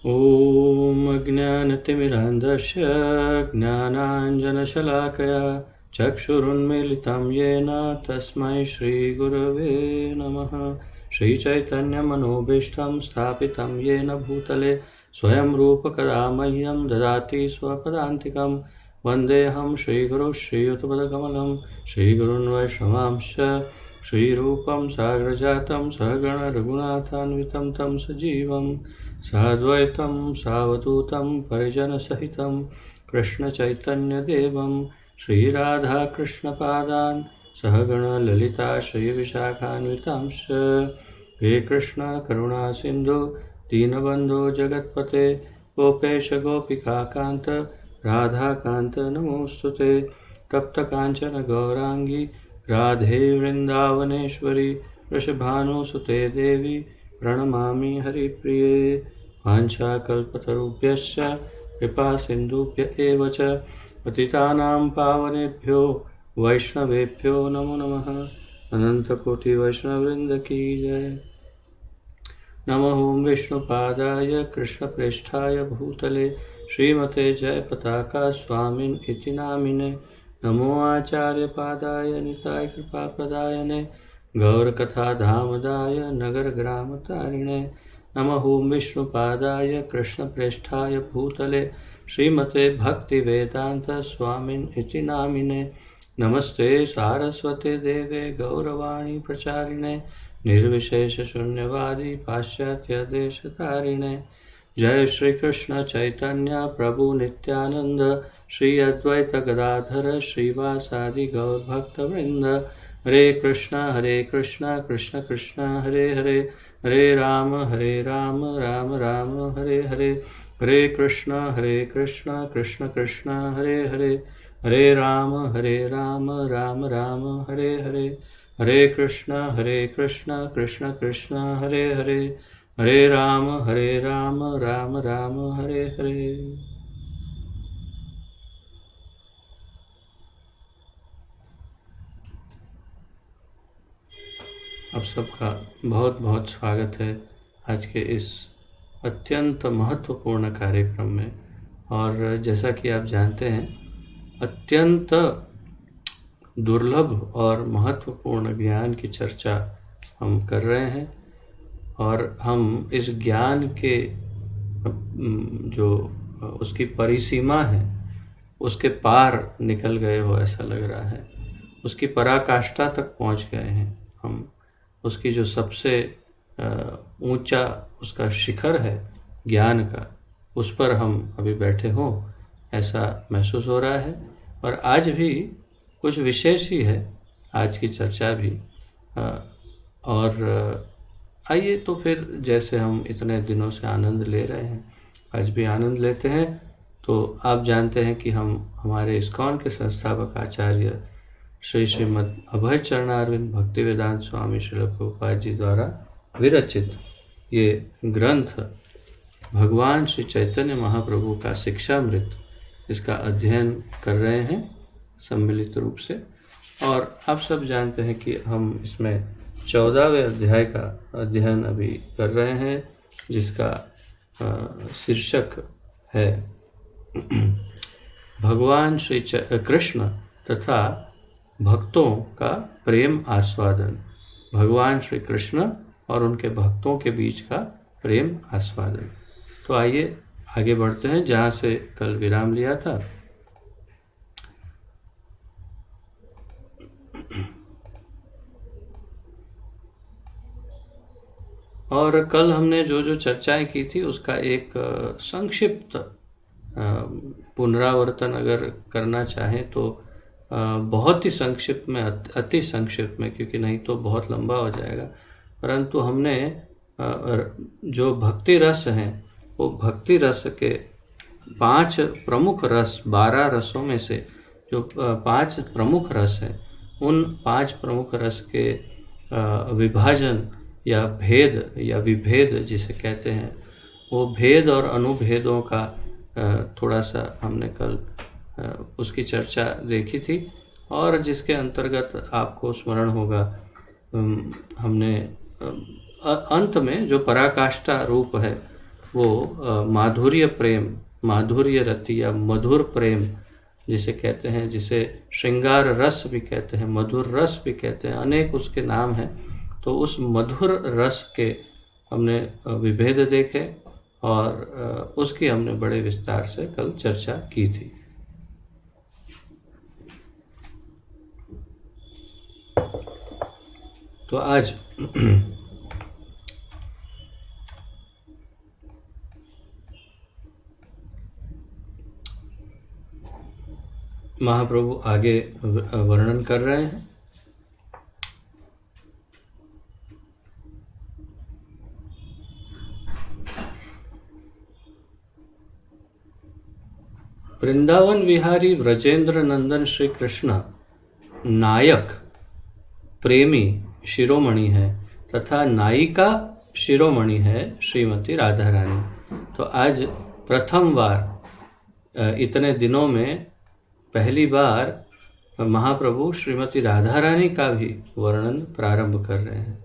ॐ अज्ञानतिमिरान्धस्य ज्ञानाञ्जनशलाकया चक्षुरुन्मीलितं येन तस्मै श्रीगुरवे नमः। श्रीचैतन्यमनोभीष्टं स्थापितं येन भूतले स्वयं रूपकदा मह्यं ददाति स्वपदान्तिकं। वन्देऽहं श्रीगुरुं श्रीयुतपदकमलं श्रीगुरून् वैष्णवांश्च श्रीरूपं साग्रजातं सहगण रघुनाथान्वितं तं सजीवं साद्वैतं सावधूतं परिजनसहितं कृष्णचैतन्यदेवं श्रीराधाकृष्णपादान् सहगण ललिता श्रीविशाखान्वितांश्च। हे कृष्ण करुणा सिन्धु दीनबन्धो जगत्पते गोपेश गोपिकान्त राधाकान्त नमोऽस्तुते। तप्तकाञ्चन गौराङ्गी राधे वृन्दावनेश्वरी वृषभानुसुते देवी प्रणमामि हरिप्रिये। वाञ्छाकल्पतरुभ्यश्च कृपासिन्धुभ्य एव च पतितानां पावनेभ्यो वैष्णवेभ्यो नमो नमः। अनन्तकोटिवैष्णववृन्द की जय। नमः ओं विष्णुपादाय कृष्णप्रेष्ठाय भूतले श्रीमते जयपताका स्वामिन् इति नामिने। नमो आचार्यपादाय निताय कृपाप्रदायने गौरकथाधामदाय नगरग्रामतारिणे। नमः ओं विष्णुपादाय कृष्णप्रेष्ठाय भूतले श्रीमते भक्तिवेदान्त स्वामिन् इति नामिने। नमस्ते सारस्वते देवे गौरवाणी प्रचारिणे निर्विशेषशून्यवादी पाश्चात्यदेशतारिणे। जय श्री कृष्ण चैतन्य प्रभु नित्यानंद श्री अद्वैत गदाधर श्रीवासादि गौरभक्तवृंद। हरे कृष्ण कृष्ण कृष्ण हरे हरे हरे राम राम राम हरे हरे। हरे कृष्ण कृष्ण कृष्ण हरे हरे हरे राम राम राम हरे हरे। हरे कृष्ण कृष्ण कृष्ण हरे हरे हरे राम राम राम हरे हरे। आप सबका बहुत बहुत स्वागत है आज के इस अत्यंत महत्वपूर्ण कार्यक्रम में। और जैसा कि आप जानते हैं, अत्यंत दुर्लभ और महत्वपूर्ण ज्ञान की चर्चा हम कर रहे हैं। और हम इस ज्ञान के जो उसकी परिसीमा है उसके पार निकल गए हो ऐसा लग रहा है, उसकी पराकाष्ठा तक पहुंच गए हैं हम। उसकी जो सबसे ऊंचा उसका शिखर है ज्ञान का, उस पर हम अभी बैठे हों ऐसा महसूस हो रहा है। और आज भी कुछ विशेष ही है आज की चर्चा भी। और आइए तो फिर जैसे हम इतने दिनों से आनंद ले रहे हैं, आज भी आनंद लेते हैं। तो आप जानते हैं कि हम हमारे इस्कॉन के संस्थापक आचार्य श्री श्रीमद् अभय चरणारविंद भक्तिवेदांत स्वामी श्रील प्रभुपाद जी द्वारा विरचित ये ग्रंथ भगवान श्री चैतन्य महाप्रभु का शिक्षामृत, इसका अध्ययन कर रहे हैं सम्मिलित रूप से। और आप सब जानते हैं कि हम इसमें 14वें अध्याय का अध्ययन अभी कर रहे हैं, जिसका शीर्षक है भगवान श्री कृष्ण तथा भक्तों का प्रेम आस्वादन। भगवान श्री कृष्ण और उनके भक्तों के बीच का प्रेम आस्वादन। तो आइए आगे बढ़ते हैं जहाँ से कल विराम लिया था। और कल हमने जो जो चर्चाएं की थी उसका एक संक्षिप्त पुनरावर्तन अगर करना चाहें तो बहुत ही संक्षिप्त में, अति संक्षिप्त में, क्योंकि नहीं तो बहुत लंबा हो जाएगा। परंतु हमने जो भक्ति रस हैं वो भक्ति रस के 5 प्रमुख रस, 12 रसों में से जो 5 प्रमुख रस हैं, उन 5 प्रमुख रस के विभाजन या भेद या विभेद जिसे कहते हैं, वो भेद और अनुभेदों का थोड़ा सा हमने कल उसकी चर्चा देखी थी। और जिसके अंतर्गत आपको स्मरण होगा, हमने अंत में जो पराकाष्ठा रूप है वो माधुर्य प्रेम, माधुर्य रति या मधुर प्रेम जिसे कहते हैं, जिसे श्रृंगार रस भी कहते हैं, मधुर रस भी कहते हैं, अनेक उसके नाम हैं। तो उस मधुर रस के हमने विभेद देखे और उसकी हमने बड़े विस्तार से कल चर्चा की थी। तो आज महाप्रभु आगे वर्णन कर रहे हैं। वृंदावन विहारी व्रजेंद्र नंदन श्री कृष्ण नायक प्रेमी शिरोमणि है तथा नायिका शिरोमणि है श्रीमती राधा रानी। तो आज प्रथम बार इतने दिनों में पहली बार महाप्रभु श्रीमती राधा रानी का भी वर्णन प्रारंभ कर रहे हैं।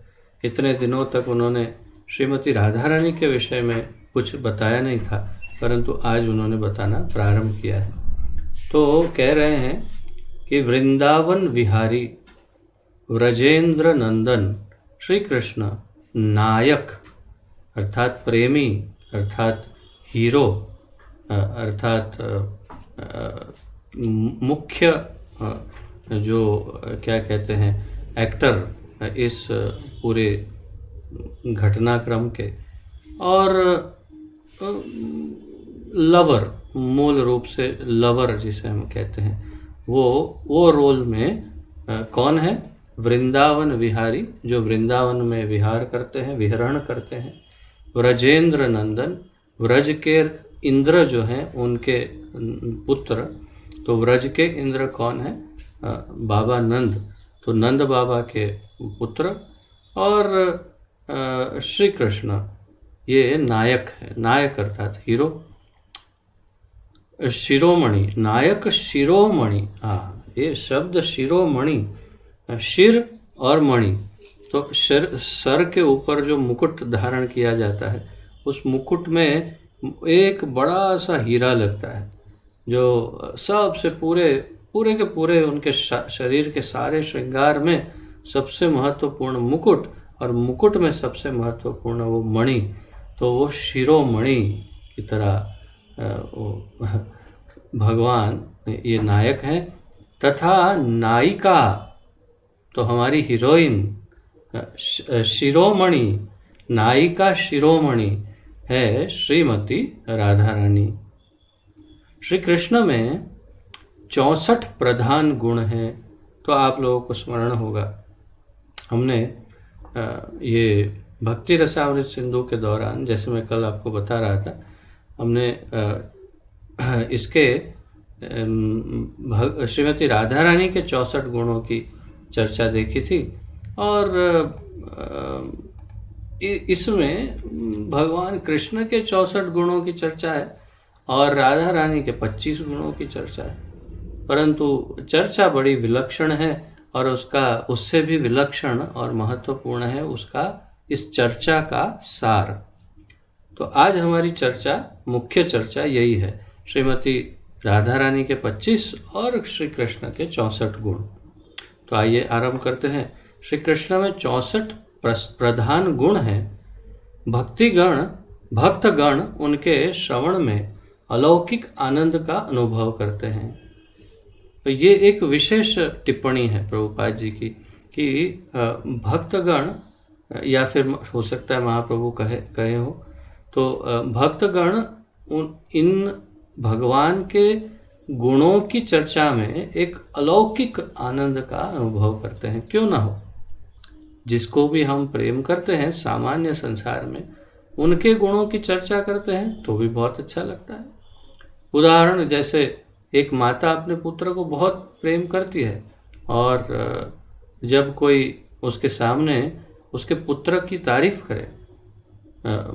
इतने दिनों तक उन्होंने श्रीमती राधा रानी के विषय में कुछ बताया नहीं था, परंतु आज उन्होंने बताना प्रारंभ किया है। तो कह रहे हैं कि वृंदावन विहारी व्रजेंद्र नंदन श्री कृष्ण नायक अर्थात प्रेमी अर्थात हीरो अर्थात मुख्य जो क्या कहते हैं एक्टर इस पूरे घटनाक्रम के, और लवर, मूल रूप से लवर जिसे हम कहते हैं, वो रोल में कौन है? वृंदावन विहारी, जो वृंदावन में विहार करते हैं, विहरण करते हैं। व्रजेंद्र नंदन, व्रज के इंद्र जो हैं उनके पुत्र। तो व्रज के इंद्र कौन है? बाबा नंद। तो नंद बाबा के पुत्र। और श्री कृष्ण ये नायक है, नायक अर्थात हीरो। शिरोमणि, नायक शिरोमणि। हाँ, ये शब्द शिरोमणि, शिर और मणि, तो सर के ऊपर जो मुकुट धारण किया जाता है, उस मुकुट में एक बड़ा सा हीरा लगता है, जो सबसे पूरे के पूरे उनके शरीर के सारे श्रृंगार में सबसे महत्वपूर्ण मुकुट, और मुकुट में सबसे महत्वपूर्ण वो मणि। तो वो शिरोमणि की तरह भगवान ये नायक हैं। तथा नायिका, तो हमारी हीरोइन शिरोमणि, नायिका शिरोमणि है श्रीमती राधा रानी। श्री कृष्ण में 64 प्रधान गुण हैं। तो आप लोगों को स्मरण होगा, हमने ये भक्ति रसामृत सिंधु के दौरान, जैसे मैं कल आपको बता रहा था, हमने इसके श्रीमती राधा रानी के 64 गुणों की चर्चा देखी थी। और इसमें भगवान कृष्ण के 64 गुणों की चर्चा है और राधा रानी के 25 गुणों की चर्चा है, परंतु चर्चा बड़ी विलक्षण है और उससे भी विलक्षण और महत्वपूर्ण है उसका इस चर्चा का सार। तो आज हमारी चर्चा, मुख्य चर्चा यही है, श्रीमती राधा रानी के 25 और श्री कृष्ण के 64 गुण। तो आइए आरंभ करते हैं। श्री कृष्ण में 64 प्रधान गुण हैं। भक्तगण उनके श्रवण में अलौकिक आनंद का अनुभव करते हैं। तो ये एक विशेष टिप्पणी है प्रभुपाद जी की कि भक्तगण, या फिर हो सकता है महाप्रभु कहे हो, तो भक्तगण इन भगवान के गुणों की चर्चा में एक अलौकिक आनंद का अनुभव करते हैं। क्यों ना हो, जिसको भी हम प्रेम करते हैं सामान्य संसार में, उनके गुणों की चर्चा करते हैं तो भी बहुत अच्छा लगता है। उदाहरण जैसे एक माता अपने पुत्र को बहुत प्रेम करती है और जब कोई उसके सामने उसके पुत्र की तारीफ करे,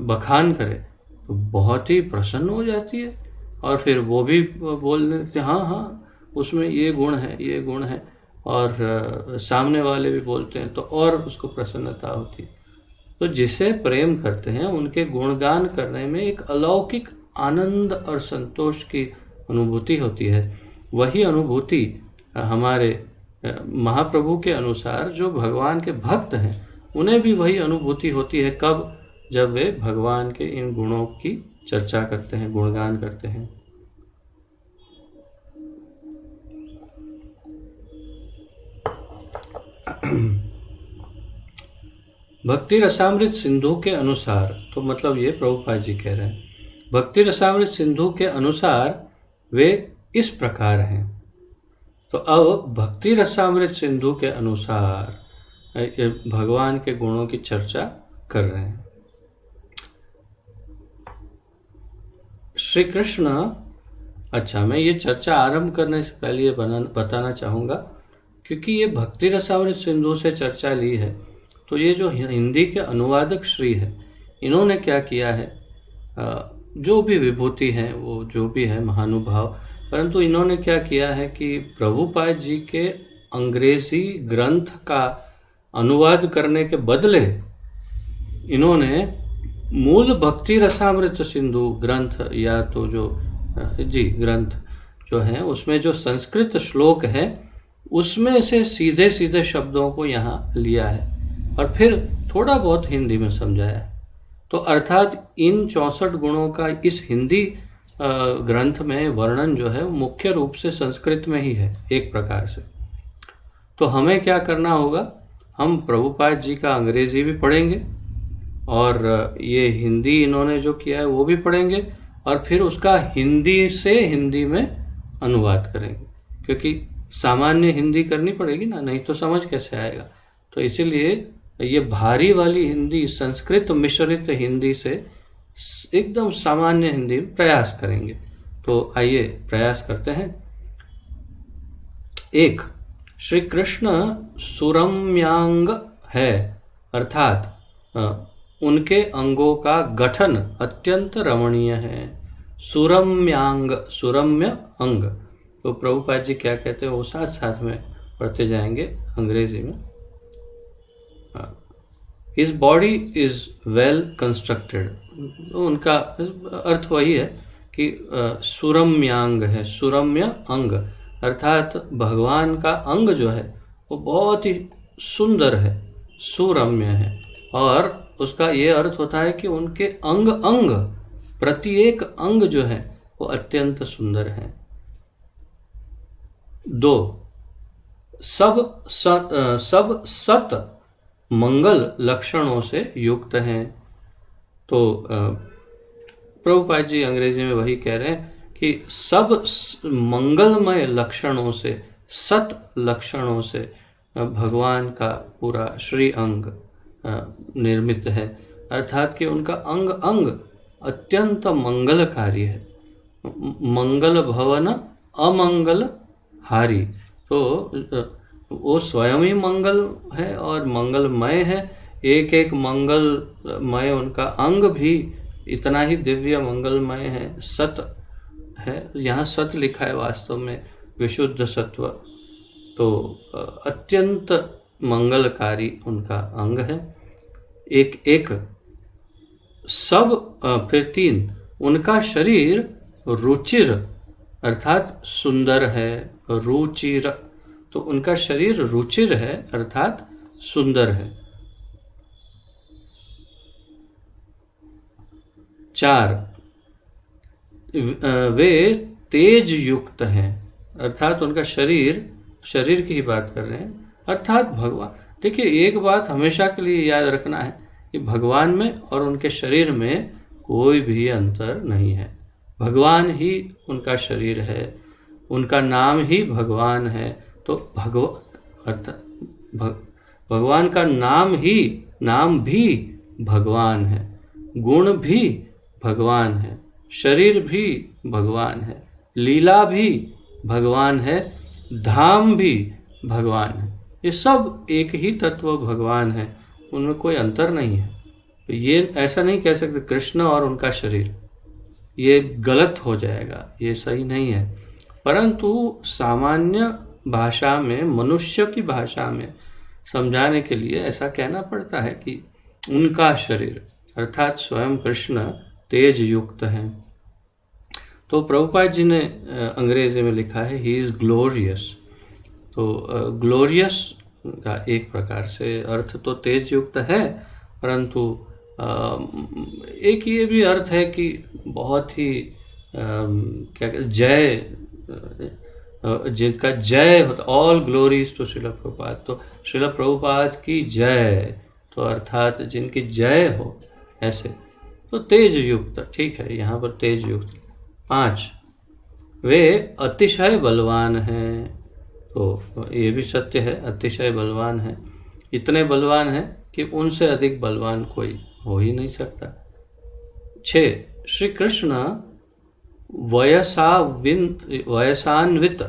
बखान करे, तो बहुत ही प्रसन्न हो जाती है और फिर वो भी बोलने लगते हाँ हाँ उसमें ये गुण है, ये गुण है, और सामने वाले भी बोलते हैं तो और उसको प्रसन्नता होती। तो जिसे प्रेम करते हैं उनके गुणगान करने में एक अलौकिक आनंद और संतोष की अनुभूति होती है। वही अनुभूति हमारे महाप्रभु के अनुसार जो भगवान के भक्त हैं उन्हें भी वही अनुभूति होती है। कब? जब वे भगवान के इन गुणों की चर्चा करते हैं, गुणगान करते हैं। भक्ति रसामृत सिंधु के अनुसार, तो मतलब ये प्रभुपाद जी कह रहे हैं, भक्ति रसामृत सिंधु के अनुसार वे इस प्रकार हैं। तो अब भक्ति रसामृत सिंधु के अनुसार भगवान के गुणों की चर्चा कर रहे हैं। श्री कृष्ण, अच्छा, मैं ये चर्चा आरंभ करने से पहले ये बताना चाहूँगा, क्योंकि ये भक्ति रसामृत सिंधु से चर्चा ली है, तो ये जो हिंदी के अनुवादक श्री है, इन्होंने क्या किया है, जो भी विभूति हैं वो जो भी है महानुभाव, परंतु इन्होंने क्या किया है कि प्रभुपाद जी के अंग्रेजी ग्रंथ का अनुवाद करने के बदले इन्होंने मूल भक्ति रसामृत सिंधु ग्रंथ, या तो जो ग्रंथ जो है उसमें जो संस्कृत श्लोक है उसमें से सीधे सीधे शब्दों को यहाँ लिया है और फिर थोड़ा बहुत हिंदी में समझाया है। तो अर्थात इन 64 गुणों का इस हिंदी ग्रंथ में वर्णन जो है वो मुख्य रूप से संस्कृत में ही है एक प्रकार से। तो हमें क्या करना होगा, हम प्रभुपाद जी का अंग्रेजी भी पढ़ेंगे और ये हिंदी इन्होंने जो किया है वो भी पढ़ेंगे और फिर उसका हिंदी से हिंदी में अनुवाद करेंगे, क्योंकि सामान्य हिंदी करनी पड़ेगी ना, नहीं तो समझ कैसे आएगा। तो इसीलिए ये भारी वाली हिंदी, संस्कृत मिश्रित हिंदी से एकदम सामान्य हिंदी में प्रयास करेंगे। तो आइए प्रयास करते हैं। 1, श्री कृष्ण सुरम्यांग है, अर्थात उनके अंगों का गठन अत्यंत रमणीय है। सुरम्यांग, सुरम्य अंग। तो प्रभुपाद जी क्या कहते हैं वो साथ साथ में पढ़ते जाएंगे अंग्रेजी में। His body is well constructed। उनका अर्थ वही है कि सुरम्यांग है, सुरम्य अंग, अर्थात भगवान का अंग जो है वो बहुत ही सुंदर है, सुरम्य है। और उसका ये अर्थ होता है कि उनके अंग अंग, प्रत्येक अंग जो है वो अत्यंत सुंदर है। 2, सब सत मंगल लक्षणों से युक्त हैं। तो प्रभुपाद जी अंग्रेजी में वही कह रहे हैं कि सब मंगलमय लक्षणों से, सत लक्षणों से भगवान का पूरा श्री अंग निर्मित है, अर्थात कि उनका अंग अंग अत्यंत मंगलकारी है। मंगल भवन अमंगल हारी, तो वो स्वयं ही मंगल है और मंगलमय है। एक एक मंगलमय उनका अंग भी इतना ही दिव्य मंगलमय है, सत है। यहाँ सत लिखा है, वास्तव में विशुद्ध सत्व। तो अत्यंत मंगलकारी उनका अंग है। एक सब, फिर 3, उनका शरीर रुचिर अर्थात सुंदर है, रुचिर। तो उनका शरीर रुचिर है अर्थात सुंदर है। 4, वे तेज युक्त हैं, अर्थात उनका शरीर की ही बात कर रहे हैं, अर्थात भगवान। देखिए, एक बात हमेशा के लिए याद रखना है कि भगवान में और उनके शरीर में कोई भी अंतर नहीं है। भगवान ही उनका शरीर है, उनका नाम ही भगवान है। तो भगवान का नाम भी भगवान है, गुण भी भगवान है, शरीर भी भगवान है, लीला भी भगवान है, धाम भी भगवान है। ये सब एक ही तत्व भगवान है, उनमें कोई अंतर नहीं है। तो ये ऐसा नहीं कह सकते कृष्ण और उनका शरीर, ये गलत हो जाएगा, ये सही नहीं है। परंतु सामान्य भाषा में, मनुष्य की भाषा में समझाने के लिए ऐसा कहना पड़ता है कि उनका शरीर, अर्थात स्वयं कृष्ण तेज युक्त हैं। तो प्रभुपाद जी ने अंग्रेजी में लिखा है ही इज़ ग्लोरियस। तो ग्लोरियस का एक प्रकार से अर्थ तो तेज युक्त है, परंतु एक ये भी अर्थ है कि बहुत ही क्या जय, जिनका जय होता, all glories to Srila Prabhupada. तो श्रील प्रभुपाद की जय, तो अर्थात जिनकी जय हो, ऐसे। तो तेज युक्त, ठीक है, यहाँ पर तेज युक्त। 5, वे अतिशय बलवान हैं। तो ये भी सत्य है, अतिशय बलवान है, इतने बलवान हैं कि उनसे अधिक बलवान कोई हो ही नहीं सकता। 6, श्री कृष्ण वयसान्वित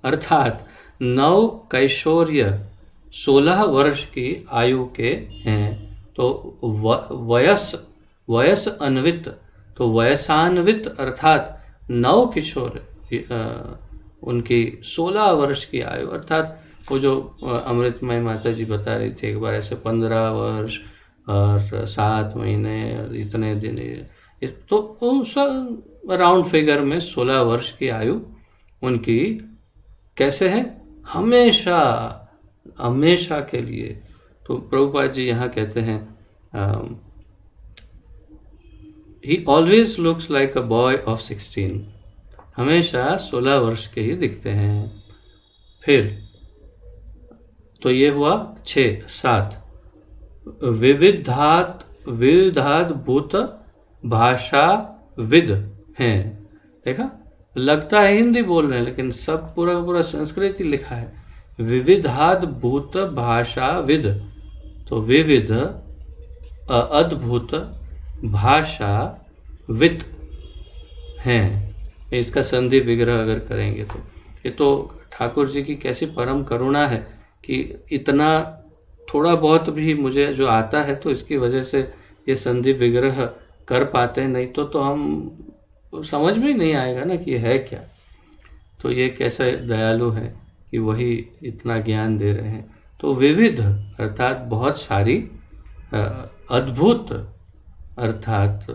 अर्थात नव कैशोर्य 16 वर्ष की आयु के हैं। तो वयस अन्वित, तो वयसान्वित अर्थात नव किशोर, उनकी 16 वर्ष की आयु, अर्थात वो जो अमृतमय माता जी बता रही थी एक बार, ऐसे 15 वर्ष और 7 महीने और इतने दिन, तो उस राउंड फिगर में 16 वर्ष की आयु उनकी कैसे है, हमेशा हमेशा के लिए। तो प्रभुपाद जी यहाँ कहते हैं ही always looks like a boy of 16, हमेशा 16 वर्ष के ही दिखते हैं। फिर तो ये हुआ 6। 7, विविधात भूत भाषा विद हैं। देखा, लगता है हिंदी बोल रहे हैं, लेकिन सब पूरा पूरा संस्कृत ही लिखा है। विविधात भूत भाषा विद, तो विविध अद्भुत भाषा विद हैं। इसका संधि विग्रह अगर करेंगे तो ये तो ठाकुर जी की कैसी परम करुणा है कि इतना थोड़ा बहुत भी मुझे जो आता है तो इसकी वजह से ये संधि विग्रह कर पाते हैं, नहीं तो हम समझ में ही नहीं आएगा ना कि ये है क्या। तो ये कैसा दयालु है कि वही इतना ज्ञान दे रहे हैं। तो विविध अर्थात बहुत सारी, अद्भुत अर्थात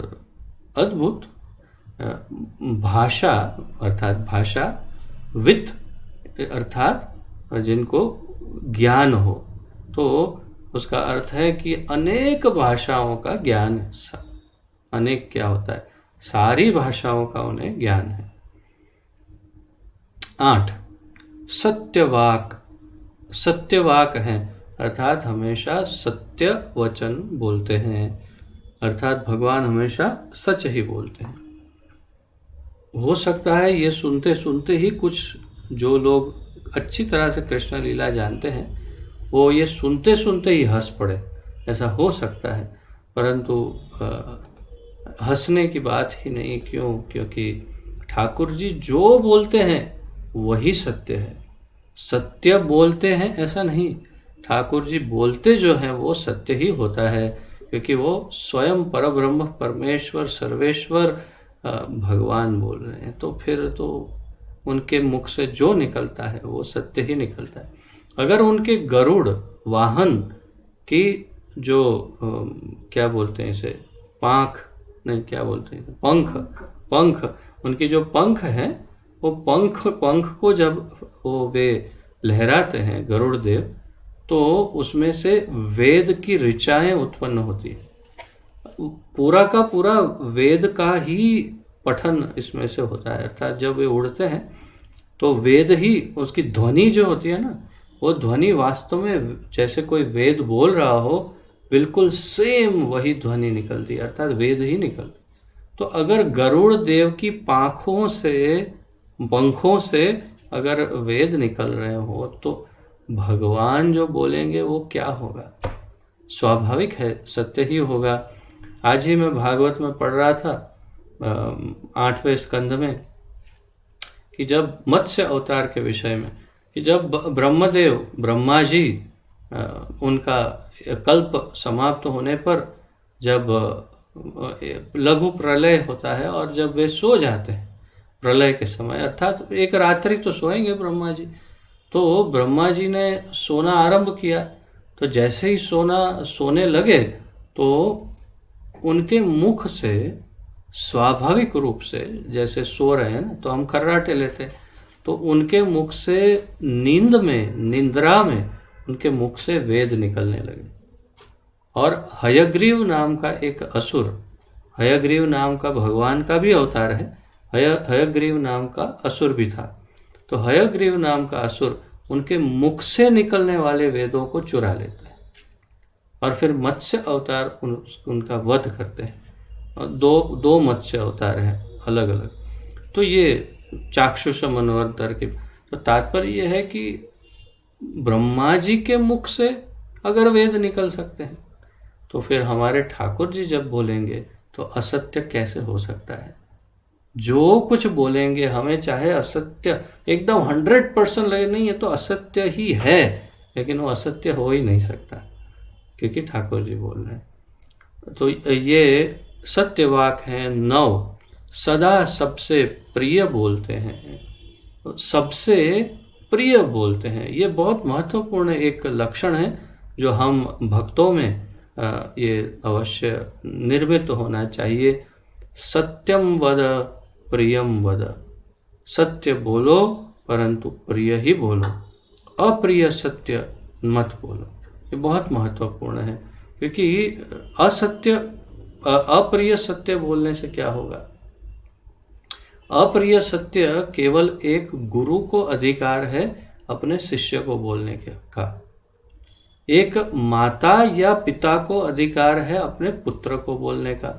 अद्भुत, भाषा अर्थात भाषा, वित्त अर्थात जिनको ज्ञान हो। तो उसका अर्थ है कि अनेक भाषाओं का ज्ञान है। अनेक क्या होता है, सारी भाषाओं का उन्हें ज्ञान है। 8, सत्यवाक, सत्यवाक हैं, अर्थात हमेशा सत्य वचन बोलते हैं, अर्थात भगवान हमेशा सच ही बोलते हैं। हो सकता है ये सुनते सुनते ही कुछ जो लोग अच्छी तरह से कृष्ण लीला जानते हैं वो ये सुनते सुनते ही हंस पड़े, ऐसा हो सकता है, परंतु हंसने की बात ही नहीं। क्यों? क्योंकि ठाकुर जी जो बोलते हैं वही सत्य है। सत्य बोलते हैं ऐसा नहीं, ठाकुर जी बोलते जो हैं वो सत्य ही होता है, क्योंकि वो स्वयं परब्रह्म परमेश्वर सर्वेश्वर भगवान बोल रहे हैं। तो फिर तो उनके मुख से जो निकलता है वो सत्य ही निकलता है। अगर उनके गरुड़ वाहन की जो क्या बोलते हैं इसे, पाँख नहीं, क्या बोलते हैं, पंख, उनकी जो पंख हैं वो पंख को जब वो वे लहराते हैं गरुड़ देव, तो उसमें से वेद की ऋचाएं उत्पन्न होती है। पूरा का पूरा वेद का ही पठन इसमें से होता है, अर्थात जब वे उड़ते हैं तो वेद ही, उसकी ध्वनि जो होती है ना, वो ध्वनि वास्तव में जैसे कोई वेद बोल रहा हो, बिल्कुल सेम वही ध्वनि निकलती है, अर्थात वेद ही निकलती। तो अगर गरुड़ देव की पंखों से अगर वेद निकल रहे हो तो भगवान जो बोलेंगे वो क्या होगा? स्वाभाविक है, सत्य ही होगा। आज ही मैं भागवत में पढ़ रहा था 8वें स्कंद में कि जब मत्स्य अवतार के विषय में, कि जब ब्रह्मा जी उनका कल्प समाप्त होने पर जब लघु प्रलय होता है और जब वे सो जाते हैं प्रलय के समय, अर्थात एक रात्रि तो सोएंगे ब्रह्मा जी, तो ब्रह्मा जी ने सोना आरंभ किया तो जैसे ही सोने लगे तो उनके मुख से स्वाभाविक रूप से, जैसे सो रहे हैं ना तो हम खर्राटे लेते हैं, तो उनके मुख से निंद्रा में उनके मुख से वेद निकलने लगे। और हयग्रीव नाम का एक असुर, हयग्रीव नाम का भगवान का भी अवतार है, हयग्रीव नाम का असुर भी था। तो हयग्रीव नाम का असुर उनके मुख से निकलने वाले वेदों को चुरा लेता है और फिर मत्स्य अवतार उनका वध करते हैं। और दो मत्स्य अवतार हैं अलग अलग। तो ये चाक्षुष मनवंतर के, तो तात्पर्य यह है कि ब्रह्मा जी के मुख से अगर वेद निकल सकते हैं तो फिर हमारे ठाकुर जी जब बोलेंगे तो असत्य कैसे हो सकता है। जो कुछ बोलेंगे हमें चाहे असत्य एकदम 100% लगे, नहीं ये तो असत्य ही है, लेकिन वो असत्य हो ही नहीं सकता क्योंकि ठाकुर जी बोल रहे हैं। तो ये सत्यवाक हैं 9, सदा सबसे प्रिय बोलते हैं, सबसे प्रिय बोलते हैं। ये बहुत महत्वपूर्ण एक लक्षण है जो हम भक्तों में ये अवश्य निर्मित होना चाहिए। सत्यम वद प्रियम वद, सत्य बोलो परंतु प्रिय ही बोलो, अप्रिय सत्य मत बोलो। ये बहुत महत्वपूर्ण है क्योंकि अप्रिय सत्य बोलने से क्या होगा। अप्रिय सत्य केवल एक गुरु को अधिकार है अपने शिष्य को बोलने का, एक माता या पिता को अधिकार है अपने पुत्र को बोलने का।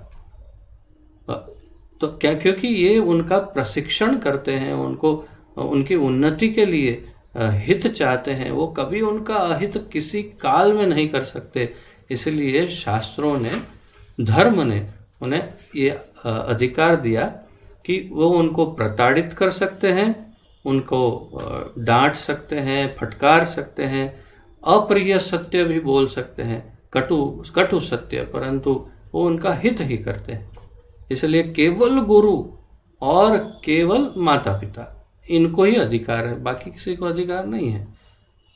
तो क्या, क्योंकि ये उनका प्रशिक्षण करते हैं, उनको उनकी उन्नति के लिए हित चाहते हैं, वो कभी उनका अहित किसी काल में नहीं कर सकते। इसलिए शास्त्रों ने, धर्म ने उन्हें ये अधिकार दिया कि वो उनको प्रताड़ित कर सकते हैं, उनको डांट सकते हैं, फटकार सकते हैं, अप्रिय सत्य भी बोल सकते हैं, कटु सत्य, परंतु वो उनका हित ही करते हैं। इसलिए केवल गुरु और केवल माता पिता, इनको ही अधिकार है, बाकी किसी को अधिकार नहीं है।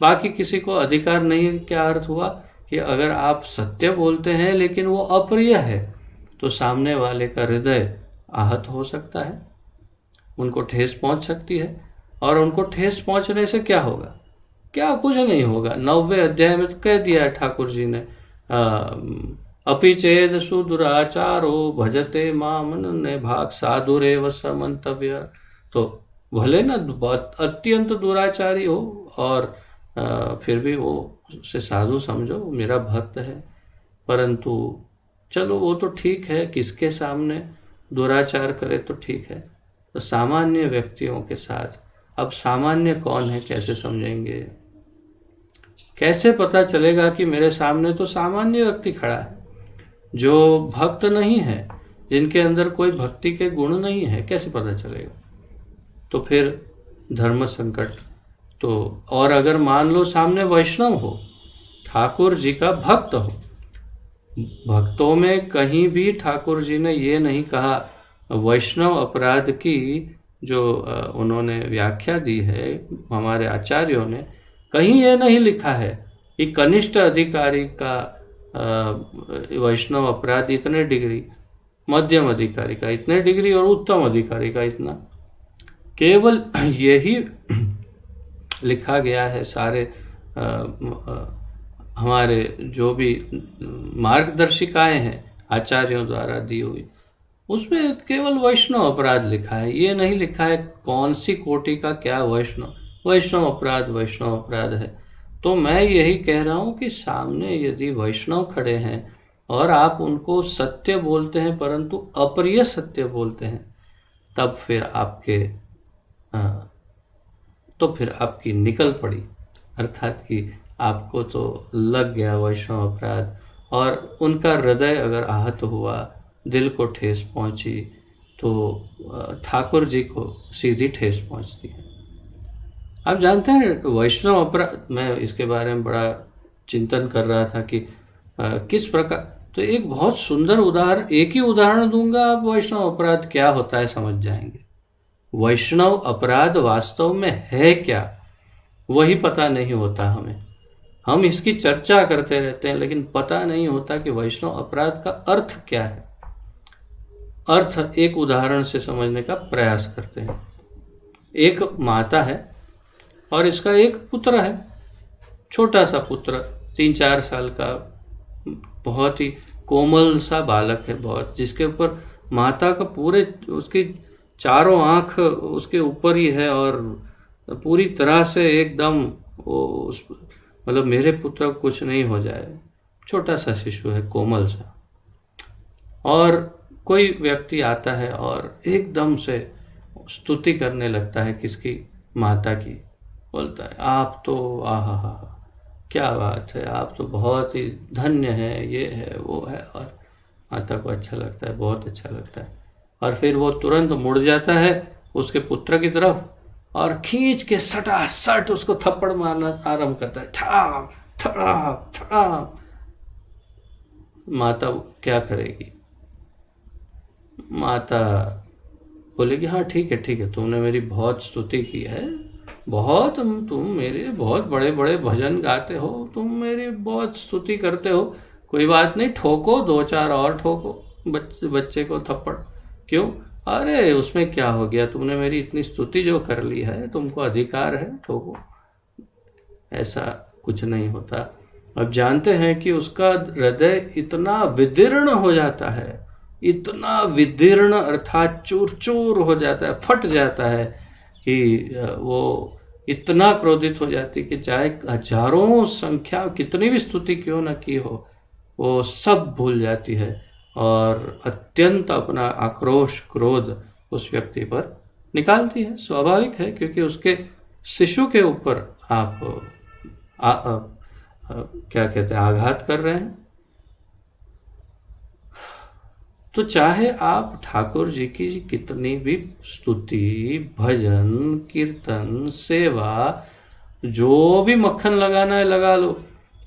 बाकी किसी को अधिकार नहीं है, क्या अर्थ हुआ कि अगर आप सत्य बोलते हैं लेकिन वो अप्रिय है तो सामने वाले का हृदय आहत हो सकता है, उनको ठेस पहुंच सकती है। और उनको ठेस पहुंचने से क्या होगा? क्या कुछ नहीं होगा। 9वें अध्याय में तो कह दिया है ठाकुर जी ने, अपि चेद सुदुराचारो भजते मामन भाग साधुरेव समन्तव्य। तो भले ना अत्यंत दुराचारी हो और फिर भी वो उसे साधु समझो, मेरा भक्त है, परंतु चलो वो तो ठीक है, किसके सामने दुराचार करे तो ठीक है। तो सामान्य व्यक्तियों के साथ, अब सामान्य कौन है कैसे समझेंगे? कैसे पता चलेगा कि मेरे सामने तो सामान्य व्यक्ति खड़ा है, जो भक्त नहीं है, जिनके अंदर कोई भक्ति के गुण नहीं है, कैसे पता चलेगा? तो फिर धर्म संकट। तो और अगर मान लो सामने वैष्णव हो, ठाकुर जी का भक्त हो, भक्तों में कहीं भी ठाकुर जी ने ये नहीं कहा, वैष्णव अपराध की जो उन्होंने व्याख्या दी है हमारे आचार्यों ने, कहीं ये नहीं लिखा है कि कनिष्ठ अधिकारी का वैष्णव अपराध इतने डिग्री, मध्यम अधिकारी का इतने डिग्री और उत्तम अधिकारी का इतना। केवल यही लिखा गया है सारे हमारे जो भी मार्गदर्शिकाएं हैं आचार्यों द्वारा दी हुई, उसमें केवल वैष्णव अपराध लिखा है। ये नहीं लिखा है कौन सी कोटि का क्या वैष्णव अपराध है। तो मैं यही कह रहा हूँ कि सामने यदि वैष्णव खड़े हैं और आप उनको सत्य बोलते हैं परंतु अप्रिय सत्य बोलते हैं, तब फिर आपकी निकल पड़ी, अर्थात कि आपको तो लग गया वैष्णव अपराध, और उनका हृदय अगर आहत हुआ, दिल को ठेस पहुंची, तो ठाकुर जी को सीधी ठेस पहुंचती है। आप जानते हैं वैष्णव अपराध, मैं इसके बारे में बड़ा चिंतन कर रहा था कि किस प्रकार, तो एक बहुत सुंदर उदाहरण, एक ही उदाहरण दूंगा, आप वैष्णव अपराध क्या होता है समझ जाएंगे। वैष्णव अपराध वास्तव में है क्या, वही पता नहीं होता हमें। हम इसकी चर्चा करते रहते हैं, लेकिन पता नहीं होता कि वैष्णव अपराध का अर्थ क्या है। अर्थ एक उदाहरण से समझने का प्रयास करते हैं। एक माता है और इसका एक पुत्र है, छोटा सा पुत्र, 3-4 साल का, बहुत ही कोमल सा बालक है, बहुत, जिसके ऊपर माता का पूरे, उसकी चारों आंख उसके ऊपर ही है और पूरी तरह से एकदम वो मतलब मेरे पुत्र को कुछ नहीं हो जाए। छोटा सा शिशु है, कोमल सा। और कोई व्यक्ति आता है और एकदम से स्तुति करने लगता है किसकी, माता की। बोलता है आप तो आहा हा, क्या बात है, आप तो बहुत ही धन्य है, ये है वो है। और माता को अच्छा लगता है, बहुत अच्छा लगता है। और फिर वो तुरंत मुड़ जाता है उसके पुत्र की तरफ और खींच के सटासट उसको थप्पड़ मारना आरंभ करता है, ठाम ठड़ाम ठड़ाम। माता क्या करेगी? माता बोलेगी हाँ ठीक है, तुमने मेरी बहुत स्तुति की है, बहुत, तुम मेरे बहुत बड़े बड़े भजन गाते हो, तुम मेरी बहुत स्तुति करते हो, कोई बात नहीं, ठोको 2-4 और ठोको बच्चे को थप्पड़। क्यों? अरे उसमें क्या हो गया, तुमने मेरी इतनी स्तुति जो कर ली है, तुमको अधिकार है, ठोको। ऐसा कुछ नहीं होता। अब जानते हैं कि उसका हृदय इतना विदीर्ण हो जाता है, इतना विदीर्ण अर्थात चूर चूर हो जाता है, फट जाता है कि वो इतना क्रोधित हो जाती कि चाहे हजारों संख्या कितनी भी स्तुति क्यों न की हो, वो सब भूल जाती है और अत्यंत अपना आक्रोश क्रोध उस व्यक्ति पर निकालती है। स्वाभाविक है, क्योंकि उसके शिशु के ऊपर आप क्या कहते हैं, आघात कर रहे हैं। तो चाहे आप ठाकुर जी की कितनी भी स्तुति, भजन, कीर्तन, सेवा, जो भी मक्खन लगाना है लगा लो,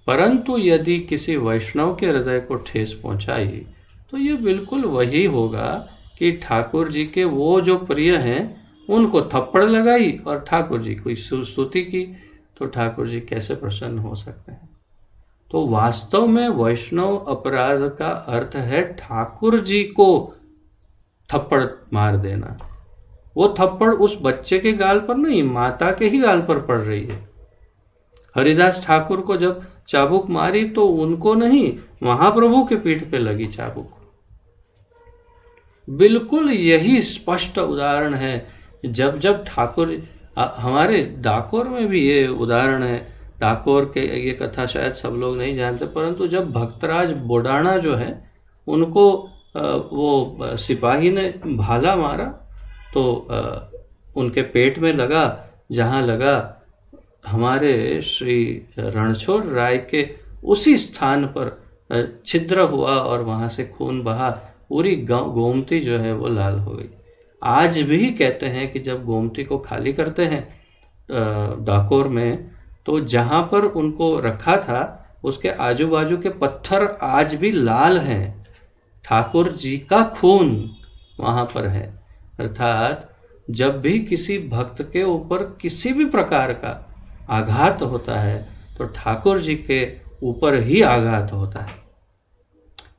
परंतु यदि किसी वैष्णव के हृदय को ठेस पहुंचाई तो ये बिल्कुल वही होगा कि ठाकुर जी के वो जो प्रिय हैं उनको थप्पड़ लगाई और ठाकुर जी को स्तुति की, तो ठाकुर जी कैसे प्रसन्न हो सकते हैं? तो वास्तव में वैष्णव अपराध का अर्थ है ठाकुर जी को थप्पड़ मार देना। वो थप्पड़ उस बच्चे के गाल पर नहीं, माता के ही गाल पर पड़ रही है। हरिदास ठाकुर को जब चाबुक मारी तो उनको नहीं, महाप्रभु के पीठ पे लगी चाबुक। बिल्कुल यही स्पष्ट उदाहरण है। जब जब ठाकुर, हमारे डाकोर में भी ये उदाहरण है। डाकोर के ये कथा शायद सब लोग नहीं जानते, परंतु जब भक्तराज बोडाणा जो है उनको वो सिपाही ने भाला मारा तो उनके पेट में लगा, जहाँ लगा हमारे श्री रणछोड़ राय के उसी स्थान पर छिद्र हुआ और वहाँ से खून बहा, पूरी गोमती जो है वो लाल हो गई। आज भी कहते हैं कि जब गोमती को खाली करते हैं डाकोर में, तो जहाँ पर उनको रखा था उसके आजू बाजू के पत्थर आज भी लाल हैं, ठाकुर जी का खून वहाँ पर है। अर्थात जब भी किसी भक्त के ऊपर किसी भी प्रकार का आघात होता है तो ठाकुर जी के ऊपर ही आघात होता है।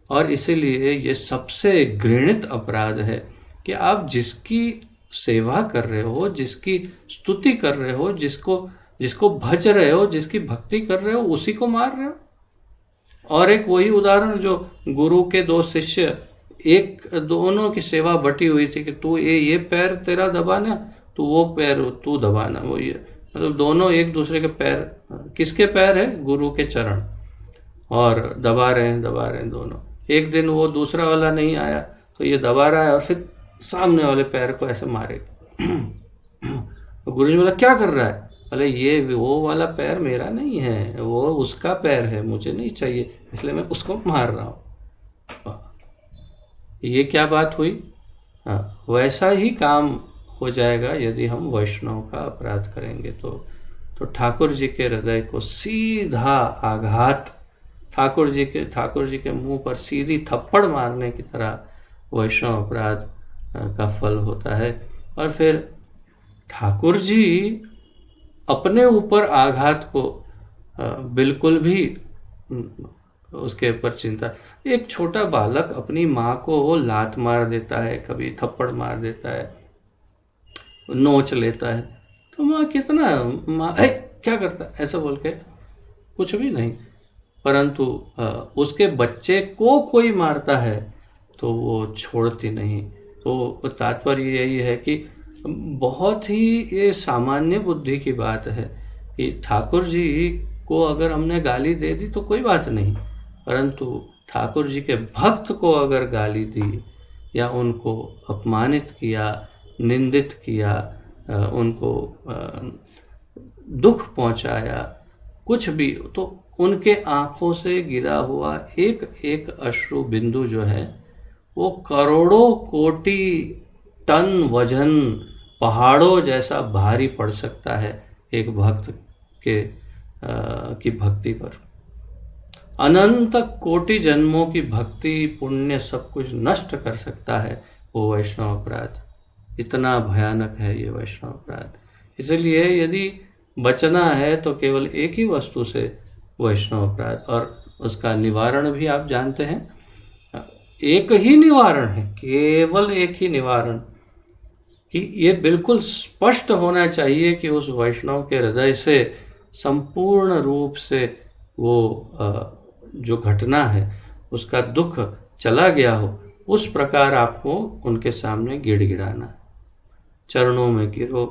और इसीलिए ये सबसे घृणित अपराध है कि आप जिसकी सेवा कर रहे हो, जिसकी स्तुति कर रहे हो, जिसको भज रहे हो, जिसकी भक्ति कर रहे हो, उसी को मार रहे हो। और एक वही उदाहरण जो गुरु के 2 शिष्य, एक दोनों की सेवा बटी हुई थी कि तू ये पैर तेरा दबाना, तू वो पैर तू दबाना, वो ये, मतलब दोनों एक दूसरे के पैर, किसके पैर है? गुरु के चरण, और दबा रहे हैं दोनों। एक दिन वो दूसरा वाला नहीं आया तो ये दबा रहा है और फिर सामने वाले पैर को ऐसे मारेगा। तो गुरु जी बोला क्या कर रहा है? बोले ये वो वाला पैर मेरा नहीं है, वो उसका पैर है, मुझे नहीं चाहिए, इसलिए मैं उसको मार रहा हूँ। ये क्या बात हुई? हाँ, वैसा ही काम हो जाएगा यदि हम वैष्णव का अपराध करेंगे तो ठाकुर जी के हृदय को सीधा आघात, ठाकुर जी के मुंह पर सीधी थप्पड़ मारने की तरह वैष्णव अपराध का फल होता है। और फिर ठाकुर जी अपने ऊपर आघात को बिल्कुल भी उसके ऊपर चिंता। एक छोटा बालक अपनी माँ को लात मार देता है, कभी थप्पड़ मार देता है, नोच लेता है, तो माँ कितना, माँ क्या करता है ऐसा बोल के कुछ भी नहीं। परंतु उसके बच्चे को कोई मारता है तो वो छोड़ती नहीं। तो तात्पर्य यही है कि बहुत ही ये सामान्य बुद्धि की बात है कि ठाकुर जी को अगर हमने गाली दे दी तो कोई बात नहीं, परंतु ठाकुर जी के भक्त को अगर गाली दी या उनको अपमानित किया, निंदित किया, उनको दुख पहुंचाया, कुछ भी, तो उनके आंखों से गिरा हुआ एक एक अश्रु बिंदु जो है वो करोड़ों कोटि टन वजन, पहाड़ों जैसा भारी पड़ सकता है एक भक्त के की भक्ति पर। अनंत कोटि जन्मों की भक्ति पुण्य सब कुछ नष्ट कर सकता है वो वैष्णव अपराध। इतना भयानक है ये वैष्णव अपराध। इसलिए यदि बचना है तो केवल एक ही वस्तु से, वैष्णव अपराध, और उसका निवारण भी आप जानते हैं, एक ही निवारण है, केवल एक ही निवारण, कि ये बिल्कुल स्पष्ट होना चाहिए कि उस वैष्णव के हृदय से संपूर्ण रूप से वो जो घटना है उसका दुख चला गया हो। उस प्रकार आपको उनके सामने गिड़गिड़ाना, चरणों में गिरो,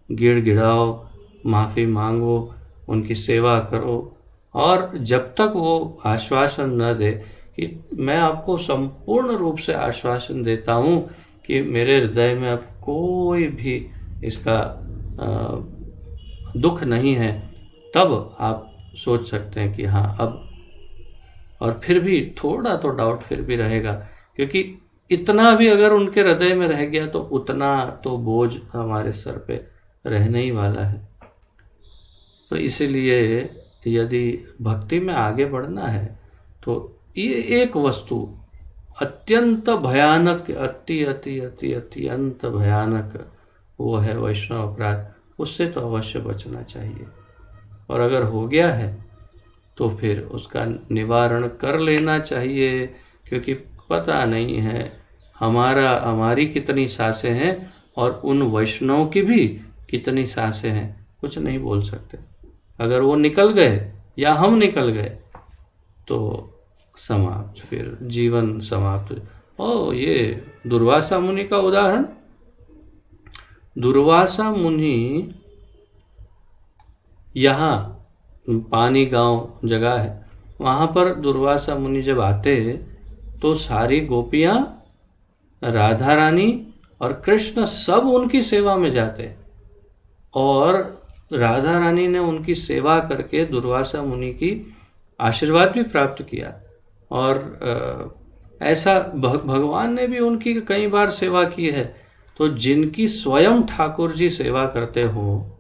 गिड़गिड़ाओ, माफ़ी मांगो, उनकी सेवा करो, और जब तक वो आश्वासन न दे, कि मैं आपको संपूर्ण रूप से आश्वासन देता हूँ कि मेरे हृदय में अब कोई भी इसका दुख नहीं है, तब आप सोच सकते हैं कि हाँ अब। और फिर भी थोड़ा तो डाउट फिर भी रहेगा, क्योंकि इतना भी अगर उनके हृदय में रह गया तो उतना तो बोझ हमारे सर पे रहने ही वाला है। तो इसीलिए यदि भक्ति में आगे बढ़ना है तो ये एक वस्तु अत्यंत भयानक, अति अति अति अत्यंत भयानक, वो है वैष्णव अपराध। उससे तो अवश्य बचना चाहिए, और अगर हो गया है तो फिर उसका निवारण कर लेना चाहिए, क्योंकि पता नहीं है हमारी कितनी सांसें हैं और उन वैष्णव की भी कितनी सांसें हैं, कुछ नहीं बोल सकते। अगर वो निकल गए या हम निकल गए तो समाप्त, फिर जीवन समाप्त। ओ, ये दुर्वासा मुनि का उदाहरण। दुर्वासा मुनि यहाँ पानी गांव जगह है, वहाँ पर दुर्वासा मुनि जब आते तो सारी गोपियाँ, राधा रानी और कृष्ण सब उनकी सेवा में जाते, और राधा रानी ने उनकी सेवा करके दुर्वासा मुनि की आशीर्वाद भी प्राप्त किया। और ऐसा भगवान ने भी उनकी कई बार सेवा की है। तो जिनकी स्वयं ठाकुर जी सेवा करते हो,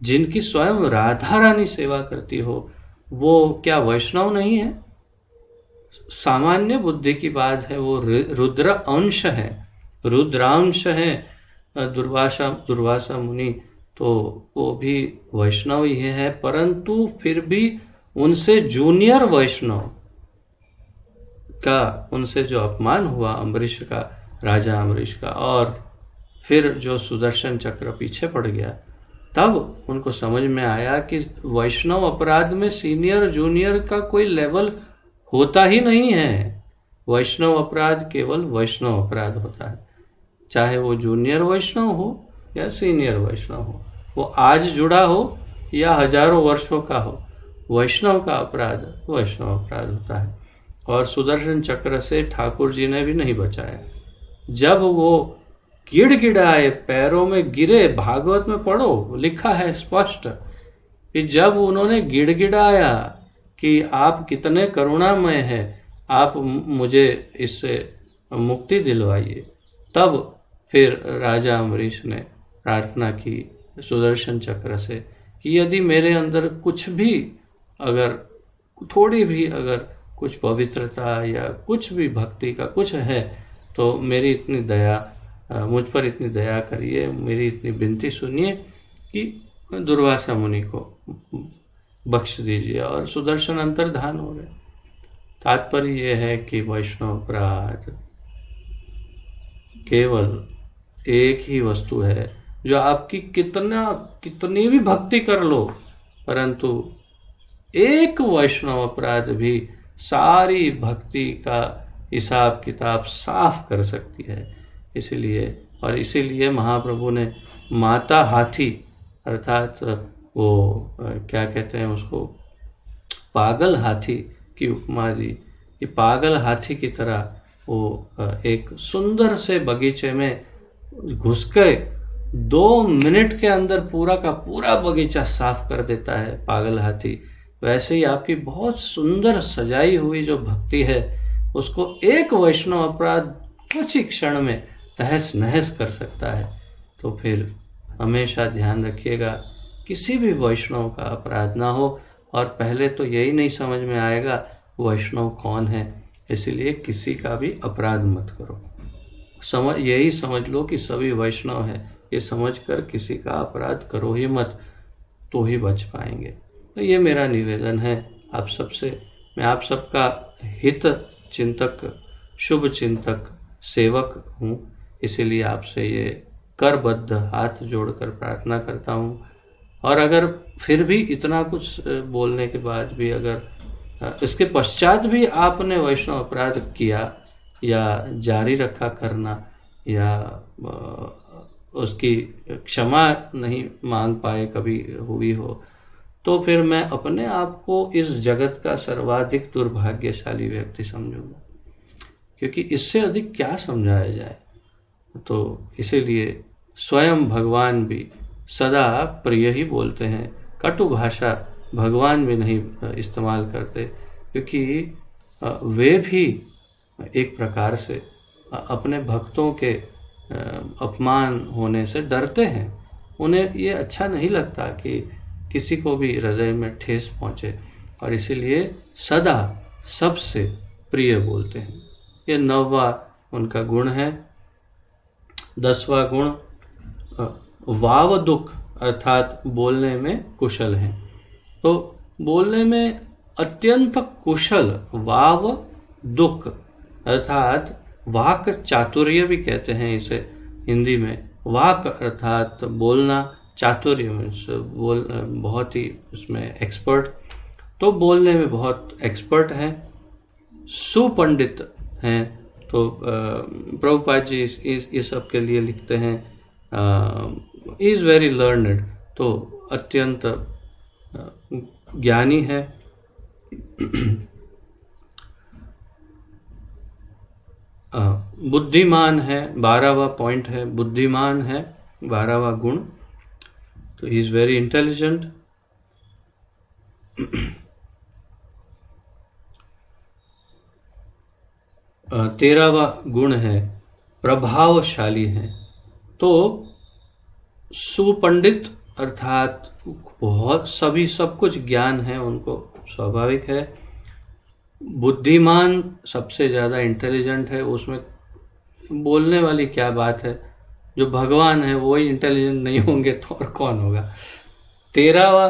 जिनकी स्वयं राधा रानी सेवा करती हो, वो क्या वैष्णव नहीं है? सामान्य बुद्धि की बात है, वो रुद्र अंश है, रुद्रांश है दुर्वासा मुनि, तो वो भी वैष्णव ही है, परंतु फिर भी उनसे जूनियर वैष्णव का, उनसे जो अपमान हुआ अम्बरीश का, राजा अम्बरीश का, और फिर जो सुदर्शन चक्र पीछे पड़ गया, तब उनको समझ में आया कि वैष्णव अपराध में सीनियर जूनियर का कोई लेवल होता ही नहीं है। वैष्णव अपराध केवल वैष्णव अपराध होता है, चाहे वो जूनियर वैष्णव हो या सीनियर वैष्णव हो, वो आज जुड़ा हो या हजारों वर्षों का हो, वैष्णव का अपराध वैष्णव अपराध होता है। और सुदर्शन चक्र से ठाकुर जी ने भी नहीं बचाया। जब वो गिड़गिड़ाए, पैरों में गिरे, भागवत में पढ़ो, लिखा है स्पष्ट कि जब उन्होंने गिड़गिड़ाया कि आप कितने करुणामय हैं, आप मुझे इससे मुक्ति दिलवाइए, तब फिर राजा अम्बरीश ने प्रार्थना की सुदर्शन चक्र से कि यदि मेरे अंदर कुछ भी, अगर थोड़ी भी अगर कुछ पवित्रता या कुछ भी भक्ति का कुछ है, तो मेरी इतनी दया, मुझ पर इतनी दया करिए, मेरी इतनी विनती सुनिए कि दुर्वासा मुनि को बख्श दीजिए, और सुदर्शन अंतर्धान हो गए। तात्पर्य यह है कि वैष्णव अपराध केवल एक ही वस्तु है जो आपकी कितनी भी भक्ति कर लो, परंतु एक वैष्णव अपराध भी सारी भक्ति का हिसाब किताब साफ कर सकती है। इसीलिए महाप्रभु ने माता हाथी अर्थात वो क्या कहते हैं उसको, पागल हाथी की उपमा दी कि पागल हाथी की तरह वो एक सुंदर से बगीचे में घुस के 2 मिनट के अंदर पूरा का पूरा बगीचा साफ कर देता है पागल हाथी। वैसे ही आपकी बहुत सुंदर सजाई हुई जो भक्ति है उसको एक वैष्णव अपराध कुछ ही क्षण में तहस नहस कर सकता है। तो फिर हमेशा ध्यान रखिएगा किसी भी वैष्णव का अपराध ना हो, और पहले तो यही नहीं समझ में आएगा वैष्णव कौन है, इसलिए किसी का भी अपराध मत करो। यही समझ लो कि सभी वैष्णव हैं, ये समझकर किसी का अपराध करो ही मत, तो ही बच पाएंगे। तो ये मेरा निवेदन है आप सबसे। मैं आप सबका हित चिंतक, शुभ चिंतक, सेवक हूँ, इसीलिए आपसे ये करबद्ध हाथ जोड़कर प्रार्थना करता हूँ। और अगर फिर भी इतना कुछ बोलने के बाद भी अगर इसके पश्चात भी आपने वैष्णव अपराध किया या जारी रखा करना, या उसकी क्षमा नहीं मांग पाए कभी हुई हो, तो फिर मैं अपने आप को इस जगत का सर्वाधिक दुर्भाग्यशाली व्यक्ति समझूंगा, क्योंकि इससे अधिक क्या समझाया जाए। तो इसीलिए स्वयं भगवान भी सदा प्रिय ही बोलते हैं, कटु भाषा भगवान भी नहीं इस्तेमाल करते, क्योंकि वे भी एक प्रकार से अपने भक्तों के अपमान होने से डरते हैं। उन्हें ये अच्छा नहीं लगता कि किसी को भी हृदय में ठेस पहुँचे, और इसीलिए सदा सबसे प्रिय बोलते हैं। ये 9वां उनका गुण है। 10वां गुण वाव दुख अर्थात बोलने में कुशल हैं। तो बोलने में अत्यंत कुशल, वाव दुख अर्थात वाक चातुर्य भी कहते हैं इसे हिंदी में। वाक अर्थात बोलना, चातुर्य में बहुत ही उसमें एक्सपर्ट, तो बोलने में बहुत एक्सपर्ट हैं, सुपंडित हैं। तो प्रभुपाद जी इस सब के लिए लिखते हैं इज़ वेरी लर्नड, तो अत्यंत ज्ञानी है। बुद्धिमान है, 12वां पॉइंट है, बुद्धिमान है 12वां गुण, तो ही इज़ वेरी इंटेलिजेंट। 13वां गुण है प्रभावशाली है। तो सुपंडित अर्थात बहुत सब कुछ ज्ञान है उनको, स्वाभाविक है। बुद्धिमान सबसे ज़्यादा इंटेलिजेंट है, उसमें बोलने वाली क्या बात है। जो भगवान है वही इंटेलिजेंट नहीं होंगे तो और कौन होगा। 13वां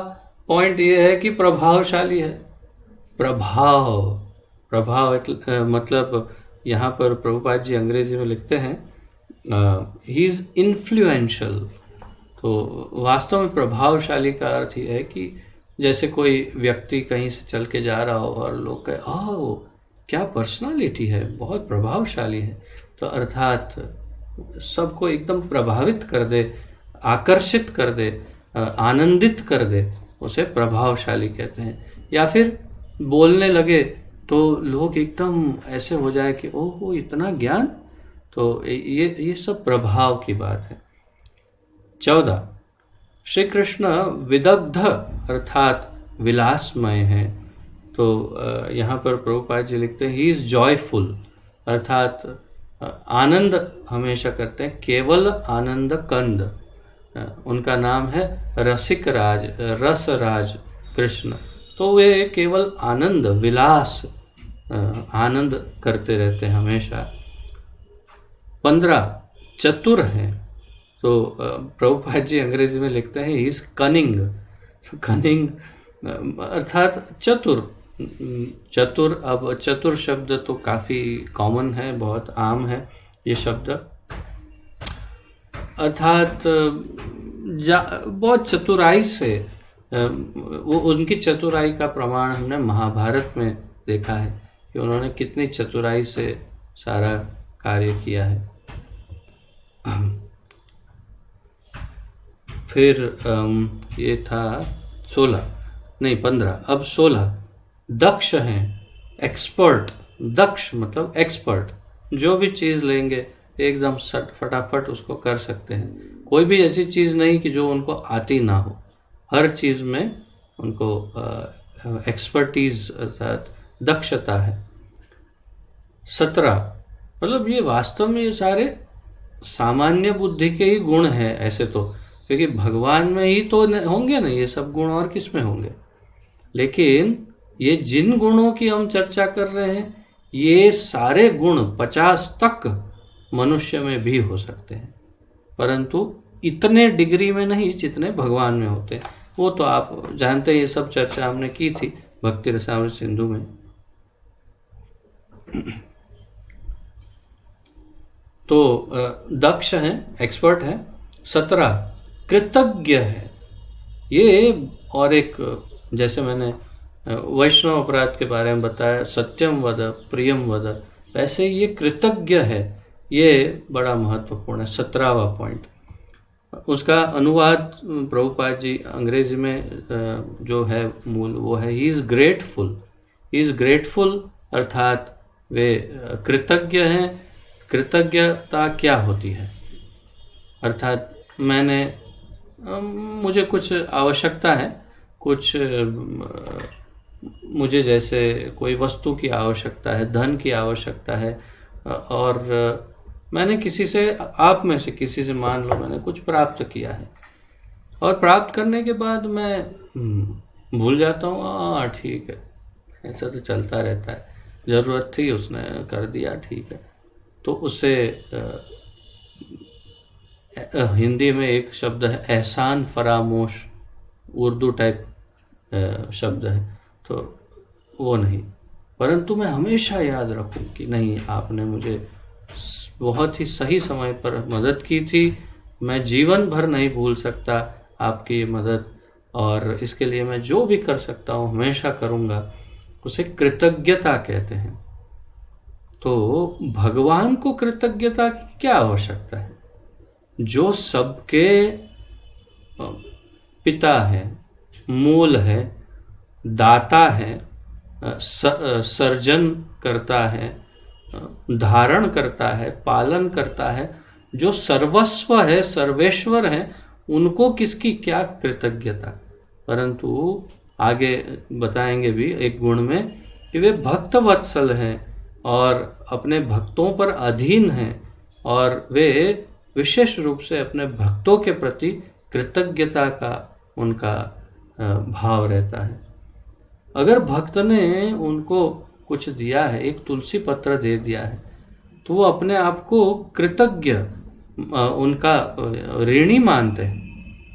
पॉइंट ये है कि प्रभावशाली है। प्रभाव मतलब यहाँ पर प्रभुपाद जी अंग्रेजी में लिखते हैं ही इज़ इन्फ्लुएंशियल। तो वास्तव में प्रभावशाली का अर्थ ये है कि जैसे कोई व्यक्ति कहीं से चल के जा रहा हो और लोग कहे ओह क्या पर्सनालिटी है, बहुत प्रभावशाली है, तो अर्थात सबको एकदम प्रभावित कर दे, आकर्षित कर दे, आनंदित कर दे, उसे प्रभावशाली कहते हैं। या फिर बोलने लगे तो लोग एकदम ऐसे हो जाए कि ओह इतना ज्ञान, तो ये सब प्रभाव की बात है। 14 श्री कृष्ण विदग्ध अर्थात विलासमय है। तो यहाँ पर प्रभुपाद जी लिखते हैं ही इज़ जॉयफुल अर्थात आनंद हमेशा करते हैं, केवल आनंद कंद। उनका नाम है रसिक राज, रस राज कृष्ण। तो वे केवल आनंद विलास आनंद करते रहते हैं हमेशा। 15 चतुर हैं। तो प्रभुपाद जी अंग्रेजी में लिखते हैं ही इज़ कनिंग। कनिंग अर्थात चतुर। चतुर, अब चतुर शब्द तो काफ़ी कॉमन है, बहुत आम है ये शब्द। अर्थात बहुत चतुराई से, वो उनकी चतुराई का प्रमाण हमने महाभारत में देखा है कि उन्होंने कितनी चतुराई से सारा कार्य किया है। फिर ये था 16, नहीं 15, अब 16 दक्ष हैं, एक्सपर्ट। दक्ष मतलब एक्सपर्ट, जो भी चीज़ लेंगे एकदम फटाफट उसको कर सकते हैं। कोई भी ऐसी चीज़ नहीं कि जो उनको आती ना हो, हर चीज़ में उनको एक्सपर्टीज अर्थात दक्षता है। 17 मतलब ये वास्तव में ये सारे सामान्य बुद्धि के ही गुण हैं ऐसे तो, क्योंकि भगवान में ही तो होंगे ना ये सब गुण, और किस में होंगे। लेकिन ये जिन गुणों की हम चर्चा कर रहे हैं, ये सारे गुण 50 तक मनुष्य में भी हो सकते हैं, परंतु इतने डिग्री में नहीं जितने भगवान में होते हैं। वो तो आप जानते हैं, ये सब चर्चा हमने की थी भक्ति रसामृत सिंधु में। तो दक्ष हैं, एक्सपर्ट हैं। 17 कृतज्ञ है। ये और एक, जैसे मैंने वैष्णव अपराध के बारे में बताया, सत्यम वद प्रियम वद, वैसे ये कृतज्ञ है, ये बड़ा महत्वपूर्ण है। 17वां पॉइंट, उसका अनुवाद प्रभुपाद जी अंग्रेजी में जो है मूल, वो है he is grateful. He is grateful अर्थात वे कृतज्ञ हैं। कृतज्ञता क्या होती है? अर्थात मुझे कुछ आवश्यकता है, कुछ मुझे जैसे कोई वस्तु की आवश्यकता है, धन की आवश्यकता है, और मैंने किसी से, आप में से किसी से मान लो मैंने कुछ प्राप्त किया है, और प्राप्त करने के बाद मैं भूल जाता हूँ, हाँ ठीक है, ऐसा तो चलता रहता है, ज़रूरत थी उसने कर दिया, ठीक है। तो उससे हिंदी में एक शब्द है एहसान फरामोश, उर्दू टाइप शब्द है, तो वो नहीं, परंतु मैं हमेशा याद रखूं कि नहीं, आपने मुझे बहुत ही सही समय पर मदद की थी, मैं जीवन भर नहीं भूल सकता आपकी ये मदद, और इसके लिए मैं जो भी कर सकता हूँ हमेशा करूँगा। उसे कृतज्ञता कहते हैं। तो भगवान को कृतज्ञता की क्या आवश्यकता है? जो सबके पिता है, मूल है, दाता है, सर्जन करता है, धारण करता है, पालन करता है, जो सर्वस्व है, सर्वेश्वर है, उनको किसकी क्या कृतज्ञता। परंतु आगे बताएंगे भी एक गुण में कि वे भक्त वत्सल हैं और अपने भक्तों पर अधीन हैं, और वे विशेष रूप से अपने भक्तों के प्रति कृतज्ञता का उनका भाव रहता है। अगर भक्त ने उनको कुछ दिया है, एक तुलसी पत्र दे दिया है, तो वो अपने आप को कृतज्ञ, उनका ऋणी मानते हैं।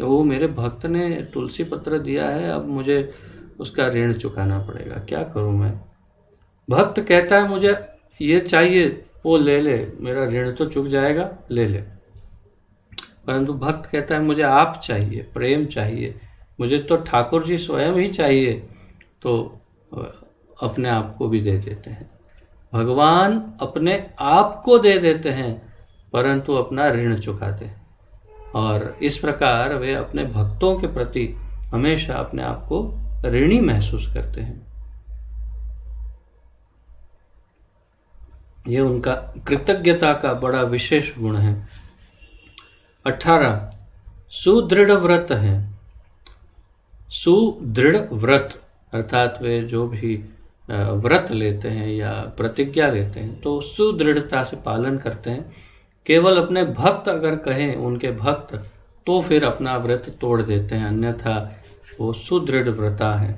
वो मेरे भक्त ने तुलसी पत्र दिया है, अब मुझे उसका ऋण चुकाना पड़ेगा, क्या करूं मैं। भक्त कहता है मुझे ये चाहिए, वो ले ले, मेरा ऋण तो चुक जाएगा, ले ले। परंतु भक्त कहता है मुझे आप चाहिए, प्रेम चाहिए, मुझे तो ठाकुर जी स्वयं ही चाहिए, तो अपने आप को भी दे देते हैं। भगवान अपने आप को दे देते हैं, परंतु अपना ऋण चुकाते हैं, और इस प्रकार वे अपने भक्तों के प्रति हमेशा अपने आप को ऋणी महसूस करते हैं। ये उनका कृतज्ञता का बड़ा विशेष गुण है। 18 सुदृढ़ व्रत है। सुदृढ़ व्रत अर्थात वे जो भी व्रत लेते हैं या प्रतिज्ञा लेते हैं, तो सुदृढ़ता से पालन करते हैं। केवल अपने भक्त अगर कहें, उनके भक्त, तो फिर अपना व्रत तोड़ देते हैं, अन्यथा वो सुदृढ़ व्रता है।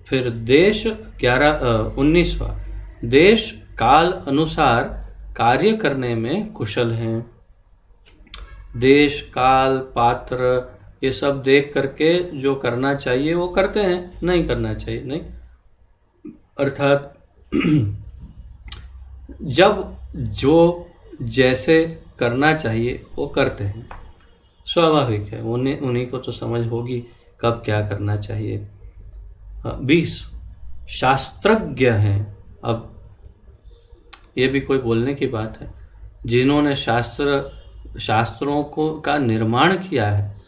फिर देश 19वां, देश काल अनुसार कार्य करने में कुशल हैं। देश, काल, पात्र, ये सब देख करके जो करना चाहिए वो करते हैं, नहीं करना चाहिए नहीं। अर्थात जब जो जैसे करना चाहिए वो करते हैं, स्वाभाविक है, उन्हीं को तो समझ होगी कब क्या करना चाहिए। 20 शास्त्रज्ञ हैं। अब ये भी कोई बोलने की बात है, जिन्होंने शास्त्रों को का निर्माण किया है,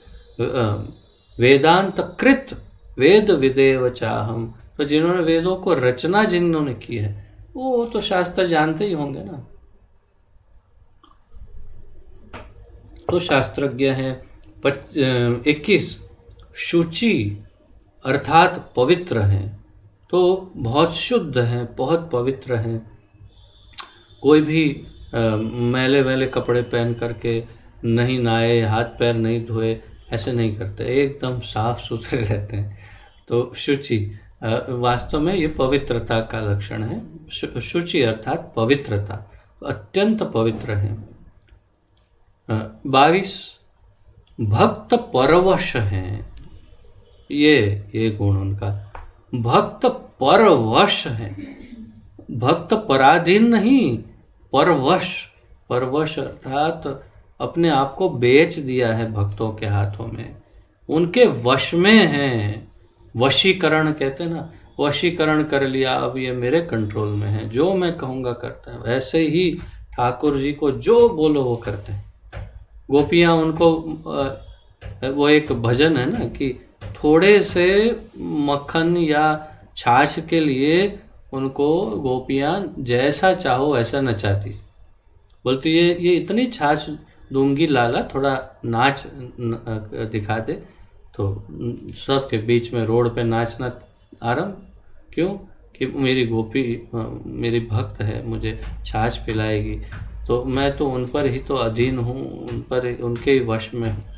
वेदांत कृत वेद विदेव चाहम, तो जिन्होंने वेदों को रचना जिन्होंने की है वो तो शास्त्र जानते ही होंगे ना, तो शास्त्रज्ञ हैं। 21 शुचि अर्थात पवित्र हैं, तो बहुत शुद्ध हैं, बहुत पवित्र हैं। कोई भी मैले वैले कपड़े पहन करके नहीं नहाए, हाथ पैर नहीं धोए, ऐसे नहीं करते, एकदम साफ सुथरे रहते हैं। तो शुचि वास्तव में ये पवित्रता का लक्षण है। शुचि अर्थात पवित्रता, अत्यंत पवित्र हैं। 22 भक्त परवश हैं। ये गुण उनका, भक्त परवश है, भक्त पराधीन नहीं, परवश। परवश अर्थात अपने आप को बेच दिया है भक्तों के हाथों में, उनके वश में हैं। वशीकरण कहते हैं ना, वशीकरण कर लिया, अब ये मेरे कंट्रोल में है, जो मैं कहूँगा करता है। वैसे ही ठाकुर जी को जो बोलो वो करते हैं। गोपियाँ उनको, वो एक भजन है ना कि थोड़े से मक्खन या छाछ के लिए उनको गोपियाँ जैसा चाहो वैसा नचाती, बोलती ये इतनी छाछ दूंगी लाला, थोड़ा नाच दिखा दे। तो सबके बीच में रोड पे नाचना आरंभ, क्यों कि मेरी गोपी मेरी भक्त है, मुझे छाछ पिलाएगी, तो मैं तो उन पर ही तो अधीन हूँ, उन पर उनके ही वश में हूँ।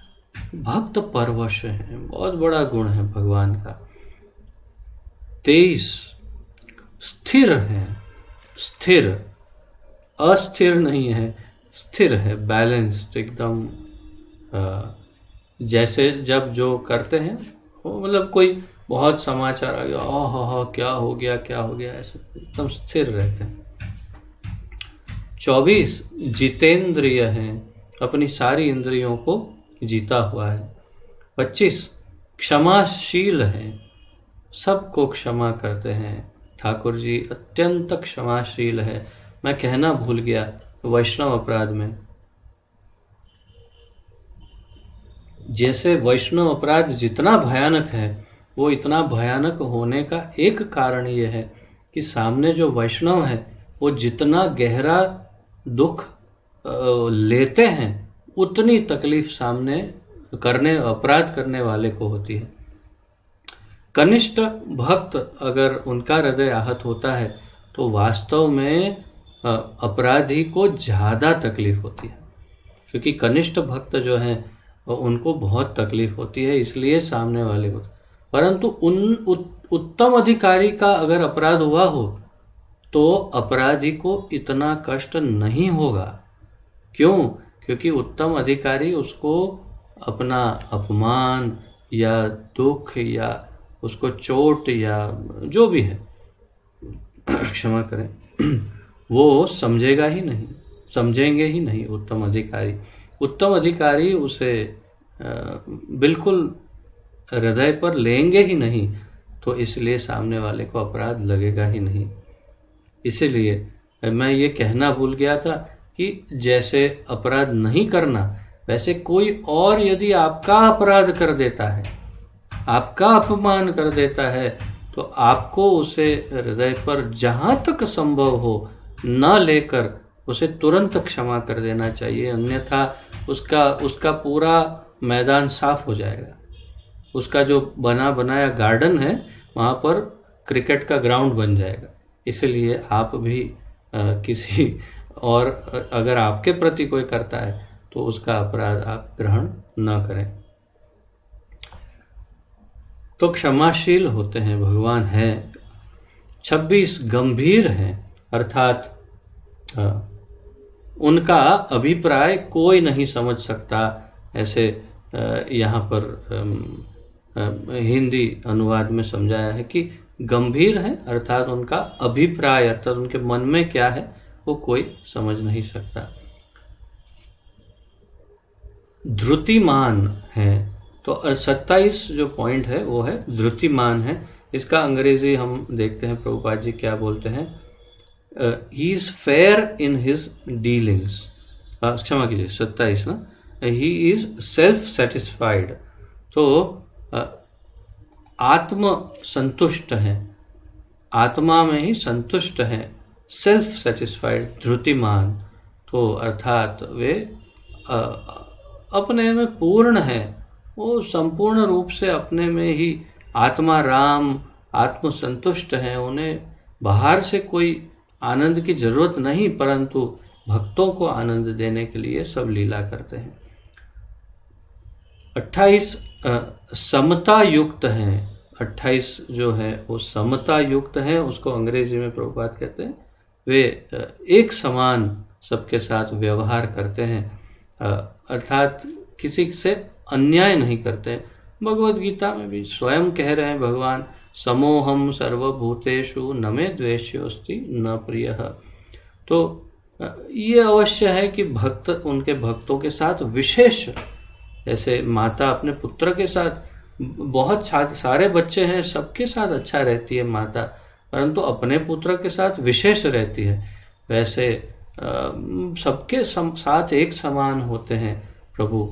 भक्त परवश है, बहुत बड़ा गुण है भगवान का। 23 स्थिर है। स्थिर, अस्थिर नहीं है, स्थिर है, बैलेंस्ड एकदम। जैसे जब जो करते हैं वो, मतलब कोई बहुत समाचार आ गया, हा क्या हो गया, ऐसे एकदम स्थिर रहते हैं। 24 जितेंद्रिय हैं, अपनी सारी इंद्रियों को जीता हुआ है। 25 क्षमाशील हैं, सबको क्षमा करते हैं। ठाकुर जी अत्यंत क्षमाशील है। मैं कहना भूल गया, वैष्णव अपराध में, जैसे वैष्णव अपराध जितना भयानक है, वो इतना भयानक होने का एक कारण ये है कि सामने जो वैष्णव है वो जितना गहरा दुख लेते हैं, उतनी तकलीफ सामने अपराध करने वाले को होती है। कनिष्ठ भक्त अगर उनका हृदय आहत होता है तो वास्तव में अपराधी को ज़्यादा तकलीफ होती है, क्योंकि कनिष्ठ भक्त जो हैं उनको बहुत तकलीफ होती है, इसलिए सामने वाले को। परंतु उत्तम अधिकारी का अगर अपराध हुआ हो तो अपराधी को इतना कष्ट नहीं होगा। क्यों? क्योंकि उत्तम अधिकारी उसको अपना अपमान या दुख या उसको चोट या जो भी है, क्षमा करें, वो समझेगा ही नहीं, समझेंगे ही नहीं उत्तम अधिकारी। उत्तम अधिकारी उसे बिल्कुल हृदय पर लेंगे ही नहीं, तो इसलिए सामने वाले को अपराध लगेगा ही नहीं। इसीलिए मैं ये कहना भूल गया था कि जैसे अपराध नहीं करना, वैसे कोई और यदि आपका अपराध कर देता है, आपका अपमान कर देता है, तो आपको उसे हृदय पर जहाँ तक संभव हो न लेकर उसे तुरंत क्षमा कर देना चाहिए, अन्यथा उसका पूरा मैदान साफ हो जाएगा। उसका जो बना बनाया गार्डन है वहाँ पर क्रिकेट का ग्राउंड बन जाएगा। इसलिए आप भी किसी और अगर आपके प्रति कोई करता है तो उसका अपराध आप ग्रहण न करें। तो क्षमाशील होते हैं, भगवान है। 26 गंभीर हैं, अर्थात उनका अभिप्राय कोई नहीं समझ सकता। ऐसे यहाँ पर हिंदी अनुवाद में समझाया है कि गंभीर है, अर्थात उनका अभिप्राय अर्थात उनके मन में क्या है वो कोई समझ नहीं सकता। धृतिमान है, तो 27 जो पॉइंट है वो है धृतिमान है। इसका अंग्रेजी हम देखते हैं प्रभुपाद जी क्या बोलते हैं, he is fair in his dealings, क्षमा कीजिए 27 ना, ही इज सेल्फ सेटिस्फाइड, तो आत्म संतुष्ट है, आत्मा में ही संतुष्ट है, सेल्फ सेटिस्फाइड धृतिमान, तो अर्थात वे अपने में पूर्ण है, वो संपूर्ण रूप से अपने में ही आत्मा राम आत्म संतुष्ट हैं, उन्हें बाहर से कोई आनंद की जरूरत नहीं, परंतु भक्तों को आनंद देने के लिए सब लीला करते हैं। 28 समता युक्त हैं, 28 जो है वो समता युक्त हैं, उसको अंग्रेजी में प्रभुपाद कहते हैं वे एक समान सबके साथ व्यवहार करते हैं, अर्थात किसी से अन्याय नहीं करते। भगवद गीता में भी स्वयं कह रहे हैं भगवान, समोहम सर्वभूतेषु न मे द्वेष्योस्ति न प्रियः। तो ये अवश्य है कि भक्त उनके भक्तों के साथ विशेष, जैसे माता अपने पुत्र के साथ, बहुत सारे बच्चे हैं सबके साथ अच्छा रहती है माता, परंतु अपने पुत्र के साथ विशेष रहती है, वैसे सबके साथ एक समान होते हैं प्रभु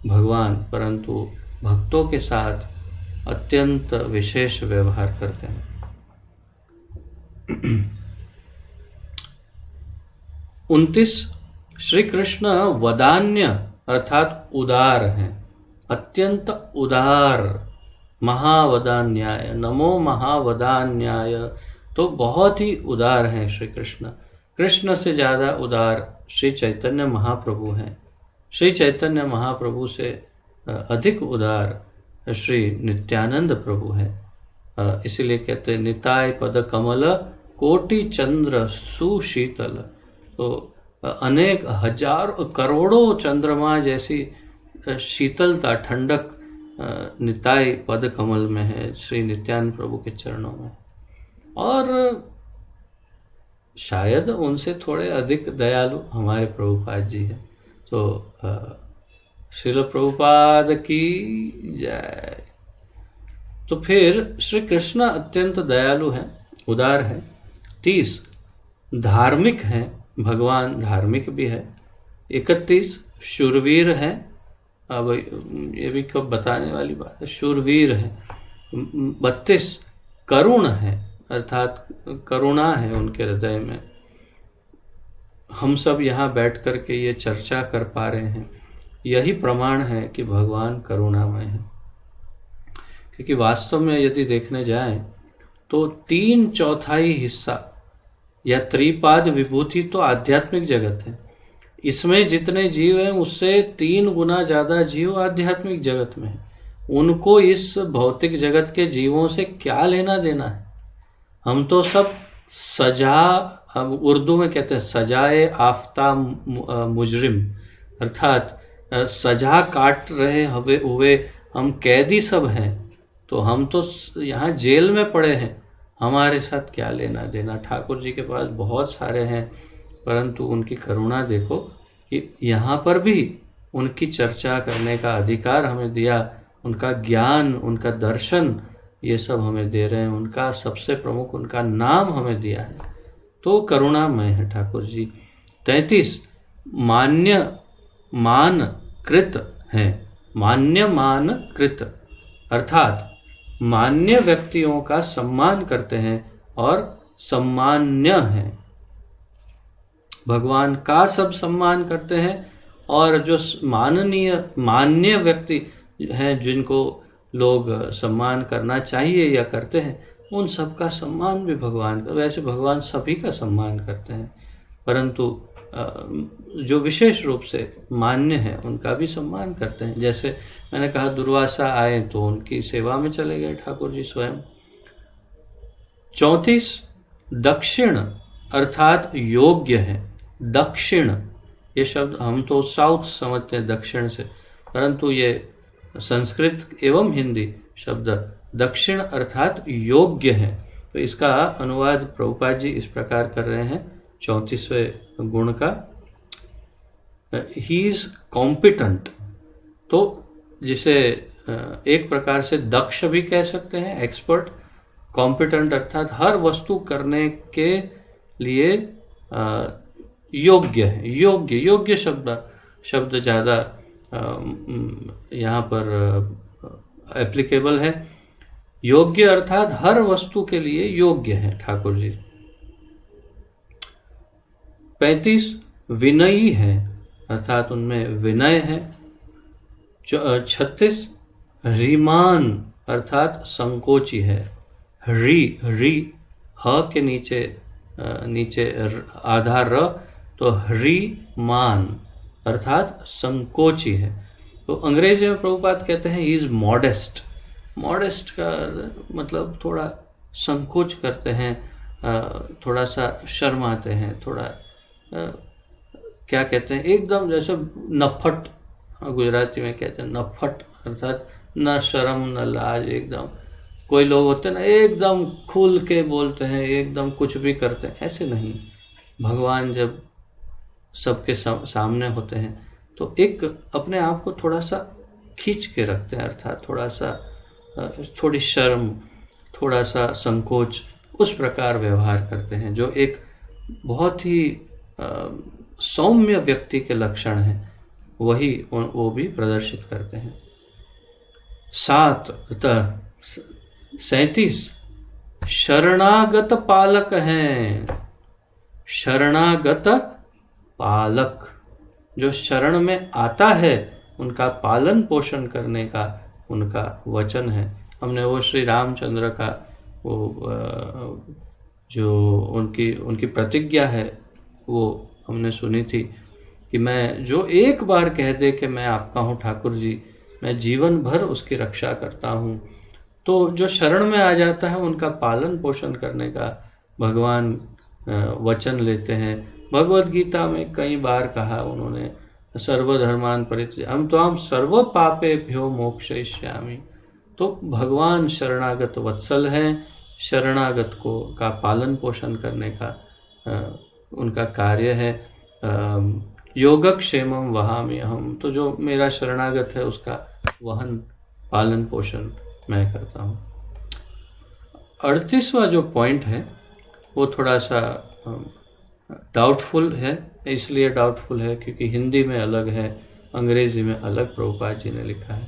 भगवान, परंतु भक्तों के साथ अत्यंत विशेष व्यवहार करते हैं। 29 श्री कृष्ण वदान्य अर्थात उदार हैं, अत्यंत उदार, महावदान्याय, नमो महावदान्याय, तो बहुत ही उदार हैं श्री कृष्ण। कृष्ण से ज़्यादा उदार श्री चैतन्य महाप्रभु हैं, श्री चैतन्य महाप्रभु से अधिक उदार श्री नित्यानंद प्रभु हैं, इसीलिए कहते हैं निताय पद कमल कोटि चंद्र सुशीतल, तो अनेक हजार करोड़ों चंद्रमा जैसी शीतलता ठंडक निताय पद कमल में है, श्री नित्यानंद प्रभु के चरणों में, और शायद उनसे थोड़े अधिक दयालु हमारे प्रभुपाद जी हैं। तो श्रील प्रभुपाद की जय। तो फिर श्री कृष्ण अत्यंत दयालु हैं, उदार हैं। 30 धार्मिक हैं, भगवान धार्मिक भी है। 31 शूरवीर हैं, अब ये भी कब बताने वाली बात है, शूरवीर है। 32 करुण है, अर्थात करुणा है उनके हृदय में। हम सब यहाँ बैठ कर के ये चर्चा कर पा रहे हैं, यही प्रमाण है कि भगवान करुणामय है, क्योंकि वास्तव में यदि देखने जाएं तो 3/4 हिस्सा या त्रिपाद विभूति तो आध्यात्मिक जगत है, इसमें जितने जीव हैं उससे 3 गुना ज़्यादा जीव आध्यात्मिक जगत में है। उनको इस भौतिक जगत के जीवों से क्या लेना देना है। हम तो सब सजा, हम उर्दू में कहते हैं सजाए आफ्ता मुजरिम, अर्थात सजा काट रहे हुए हम कैदी सब हैं, तो हम तो यहाँ जेल में पड़े हैं, हमारे साथ क्या लेना देना। ठाकुर जी के पास बहुत सारे हैं, परंतु उनकी करुणा देखो कि यहाँ पर भी उनकी चर्चा करने का अधिकार हमें दिया, उनका ज्ञान, उनका दर्शन, ये सब हमें दे रहे हैं, उनका सबसे प्रमुख उनका नाम हमें दिया है, तो करुणामय है ठाकुर जी। 33 मान्य मान कृत हैं, मान्य मान कृत अर्थात मान्य व्यक्तियों का सम्मान करते हैं और सम्मान्य हैं। भगवान का सब सम्मान करते हैं, और जो माननीय मान्य व्यक्ति हैं जिनको लोग सम्मान करना चाहिए या करते हैं, उन सब का सम्मान भी भगवान का, वैसे भगवान सभी का सम्मान करते हैं, परंतु जो विशेष रूप से मान्य है उनका भी सम्मान करते हैं। जैसे मैंने कहा दुर्वासा आए तो उनकी सेवा में चले गए ठाकुर जी स्वयं। 34 दक्षिण अर्थात योग्य है। दक्षिण ये शब्द हम तो साउथ समझते हैं दक्षिण से, परंतु ये संस्कृत एवं हिंदी शब्द दक्षिण अर्थात योग्य है। तो इसका अनुवाद प्रभुपाद जी इस प्रकार कर रहे हैं 34वें गुण का, ही इज कॉम्पिटेंट। तो जिसे एक प्रकार से दक्ष भी कह सकते हैं, एक्सपर्ट। कॉम्पिटेंट अर्थात हर वस्तु करने के लिए योग्य है। योग्य शब्द ज़्यादा यहाँ पर एप्लीकेबल है। योग्य अर्थात हर वस्तु के लिए योग्य है ठाकुर जी। 35 विनयी है अर्थात उनमें विनय है। 36 रीमान अर्थात संकोची है। री ह के नीचे आधा र, तो रीमान अर्थात संकोची है। तो अंग्रेजी में प्रभुपाद कहते हैं ही इज मॉडेस्ट। मॉडेस्ट का मतलब थोड़ा संकोच करते हैं, थोड़ा सा शर्माते हैं, थोड़ा क्या कहते हैं, एकदम जैसे नफट, गुजराती में कहते हैं नफट अर्थात न शर्म न लाज। एकदम कोई लोग होते हैं ना एकदम खुल के बोलते हैं, एकदम कुछ भी करते हैं, ऐसे नहीं। भगवान जब सबके सामने होते हैं तो एक अपने आप को थोड़ा सा खींच के रखते हैं, अर्थात थोड़ा सा थोड़ी शर्म, थोड़ा सा संकोच, उस प्रकार व्यवहार करते हैं, जो एक बहुत ही सौम्य व्यक्ति के लक्षण हैं, वही वो भी प्रदर्शित करते हैं। 37 शरणागत पालक हैं। शरणागत पालक, जो शरण में आता है उनका पालन पोषण करने का उनका वचन है। हमने वो श्री रामचंद्र का वो जो उनकी प्रतिज्ञा है वो हमने सुनी थी कि मैं जो एक बार कह दे कि मैं आपका हूँ ठाकुर जी, मैं जीवन भर उसकी रक्षा करता हूँ। तो जो शरण में आ जाता है उनका पालन पोषण करने का भगवान वचन लेते हैं। भगवद गीता में कई बार कहा उन्होंने, सर्वधर्मान परित्यज्य त्वां सर्व पापेभ्यो मोक्षयिष्यामि। तो भगवान शरणागत वत्सल हैं, शरणागत को का पालन पोषण करने का उनका कार्य है। योगक्षेमम वहामि अहम, तो जो मेरा शरणागत है उसका वहन पालन पोषण मैं करता हूँ। 38वां जो पॉइंट है वो थोड़ा सा डाउटफुल है। इसलिए डाउटफुल है क्योंकि हिंदी में अलग है, अंग्रेजी में अलग प्रभुपाद जी ने लिखा है।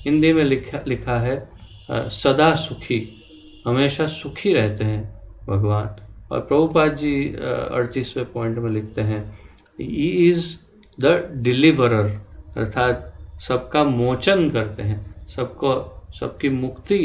हिंदी में लिखा है सदा सुखी, हमेशा सुखी रहते हैं भगवान। और प्रभुपाद जी 38वें पॉइंट में लिखते हैं ही इज़ द डिलीवरर, अर्थात सबका मोचन करते हैं, सबकी मुक्ति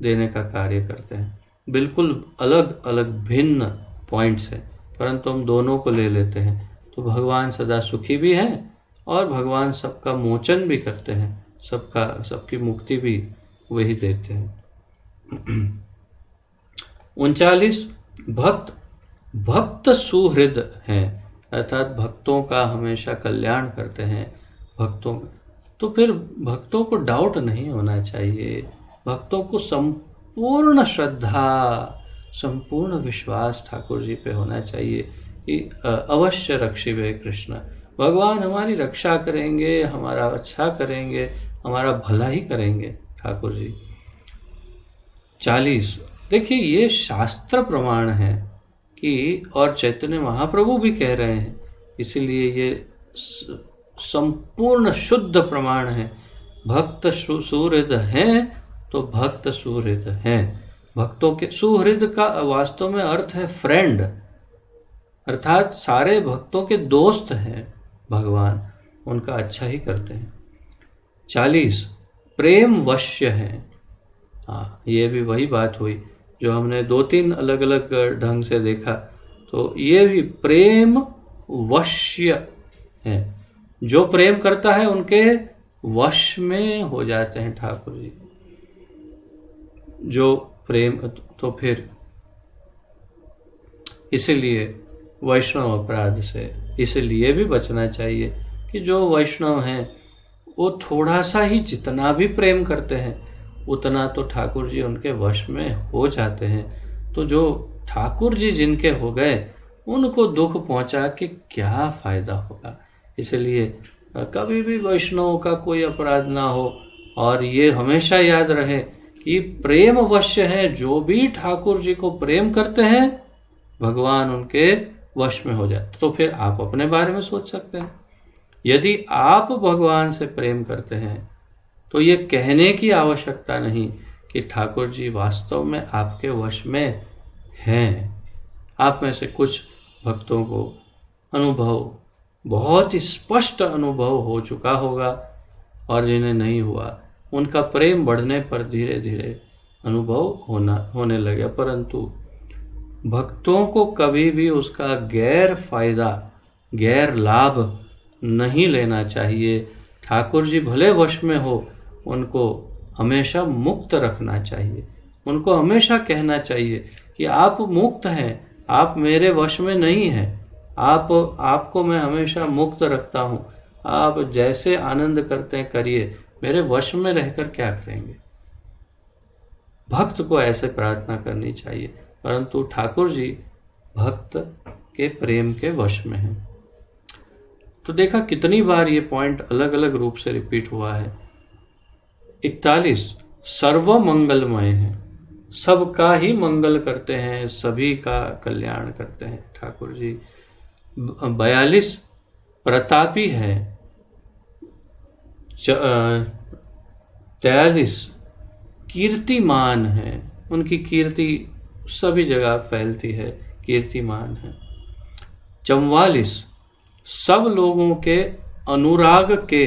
देने का कार्य करते हैं। बिल्कुल अलग अलग भिन्न पॉइंट्स हैं, परंतु हम दोनों को ले लेते हैं। तो भगवान सदा सुखी भी हैं और भगवान सबका मोचन भी करते हैं, सबकी मुक्ति भी वही देते हैं। 39 भक्त सुहृद हैं, अर्थात भक्तों का हमेशा कल्याण करते हैं। भक्तों तो फिर भक्तों को डाउट नहीं होना चाहिए, भक्तों को संपूर्ण श्रद्धा, संपूर्ण विश्वास ठाकुर जी पे होना चाहिए कि अवश्य रक्षिवे कृष्ण, भगवान हमारी रक्षा करेंगे, हमारा अच्छा करेंगे, हमारा भला ही करेंगे ठाकुर जी। 40 देखिए ये शास्त्र प्रमाण है कि, और चैतन्य महाप्रभु भी कह रहे हैं, इसीलिए ये संपूर्ण शुद्ध प्रमाण है। भक्त सुहृद हैं तो भक्त सुहृद हैं। भक्तों के सुहृद का वास्तव में अर्थ है फ्रेंड, अर्थात सारे भक्तों के दोस्त हैं भगवान, उनका अच्छा ही करते हैं। 40 प्रेम वश्य हैं। हाँ, ये भी वही बात हुई जो हमने 2-3 अलग अलग ढंग से देखा। तो ये भी प्रेम वश्य है, जो प्रेम करता है उनके वश में हो जाते हैं ठाकुर जी। जो प्रेम तो फिर इसीलिए वैष्णव अपराध से इसलिए भी बचना चाहिए कि जो वैष्णव हैं वो थोड़ा सा ही जितना भी प्रेम करते हैं उतना तो ठाकुर जी उनके वश में हो जाते हैं। तो जो ठाकुर जी जिनके हो गए उनको दुख पहुंचा के क्या फायदा होगा। इसलिए कभी भी वैष्णव का कोई अपराध ना हो, और ये हमेशा याद रहे कि प्रेम वश है। जो भी ठाकुर जी को प्रेम करते हैं भगवान उनके वश में हो जाते। तो फिर आप अपने बारे में सोच सकते हैं, यदि आप भगवान से प्रेम करते हैं तो ये कहने की आवश्यकता नहीं कि ठाकुर जी वास्तव में आपके वश में हैं। आप में से कुछ भक्तों को अनुभव, बहुत ही स्पष्ट अनुभव हो चुका होगा, और जिन्हें नहीं हुआ उनका प्रेम बढ़ने पर धीरे धीरे अनुभव होने लगे। परंतु भक्तों को कभी भी उसका गैर फायदा, गैर लाभ नहीं लेना चाहिए। ठाकुर जी भले वश में हो, उनको हमेशा मुक्त रखना चाहिए। उनको हमेशा कहना चाहिए कि आप मुक्त हैं, आप मेरे वश में नहीं हैं। आपको मैं हमेशा मुक्त रखता हूँ। आप जैसे आनंद करते हैं करिए, मेरे वश में रहकर क्या करेंगे। भक्त को ऐसे प्रार्थना करनी चाहिए। परंतु ठाकुर जी भक्त के प्रेम के वश में हैं। तो देखा कितनी बार ये पॉइंट अलग अलग रूप से रिपीट हुआ है। 41 सर्व मंगलमय है, सबका ही मंगल करते हैं, सभी का कल्याण करते हैं ठाकुर जी। 42 प्रतापी है। 43 कीर्तिमान है, उनकी कीर्ति सभी जगह फैलती है, कीर्तिमान है। 44 सब लोगों के अनुराग के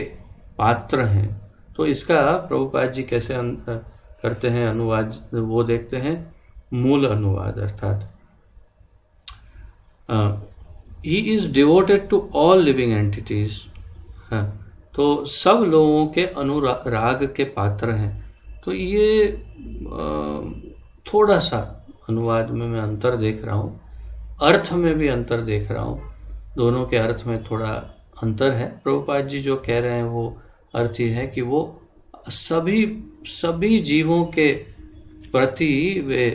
पात्र हैं। तो इसका प्रभुपाद जी कैसे करते हैं अनुवाद, वो देखते हैं। मूल अनुवाद अर्थात he is devoted to all living entities. तो सब लोगों के अनुराग के पात्र हैं। तो ये थोड़ा सा अनुवाद में मैं अंतर देख रहा हूँ, अर्थ में भी अंतर देख रहा हूँ। दोनों के अर्थ में थोड़ा अंतर है। प्रभुपाद जी जो कह रहे हैं वो अर्थ ये है कि वो सभी जीवों के प्रति वे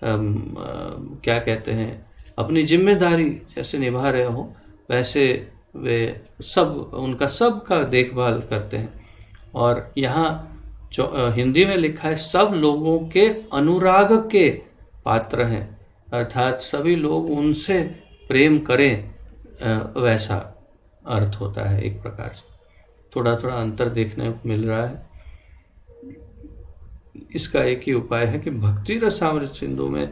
क्या कहते हैं, अपनी जिम्मेदारी जैसे निभा रहे हो वैसे वे उनका सबका देखभाल करते हैं। और यहाँ जो हिंदी में लिखा है सब लोगों के अनुराग के पात्र हैं, अर्थात सभी लोग उनसे प्रेम करें, वैसा अर्थ होता है। एक प्रकार से थोड़ा थोड़ा अंतर देखने को मिल रहा है। इसका एक ही उपाय है कि भक्ति रसामृत सिंधु में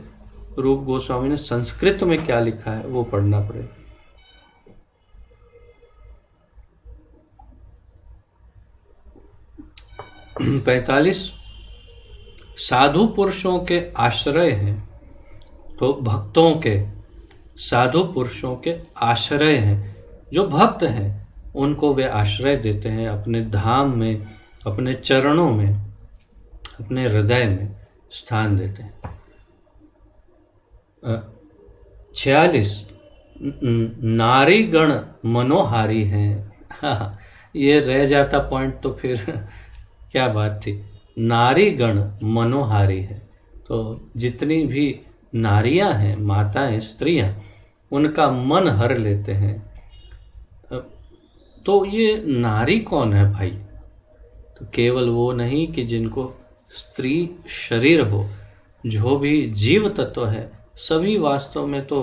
रूप गोस्वामी ने संस्कृत में क्या लिखा है वो पढ़ना पड़ेगा। पैंतालीस साधु पुरुषों के आश्रय हैं। तो भक्तों के, साधु पुरुषों के आश्रय हैं। जो भक्त हैं उनको वे आश्रय देते हैं अपने धाम में, अपने चरणों में, अपने हृदय में स्थान देते हैं। 46 नारीगण मनोहारी हैं। ये रह जाता पॉइंट तो फिर क्या बात थी। नारीगण मनोहारी है, तो जितनी भी नारियां हैं, माताएं, स्त्रियां, उनका मन हर लेते हैं। तो ये नारी कौन है भाई? तो केवल वो नहीं कि जिनको स्त्री शरीर हो, जो भी जीव तत्व है सभी वास्तव में तो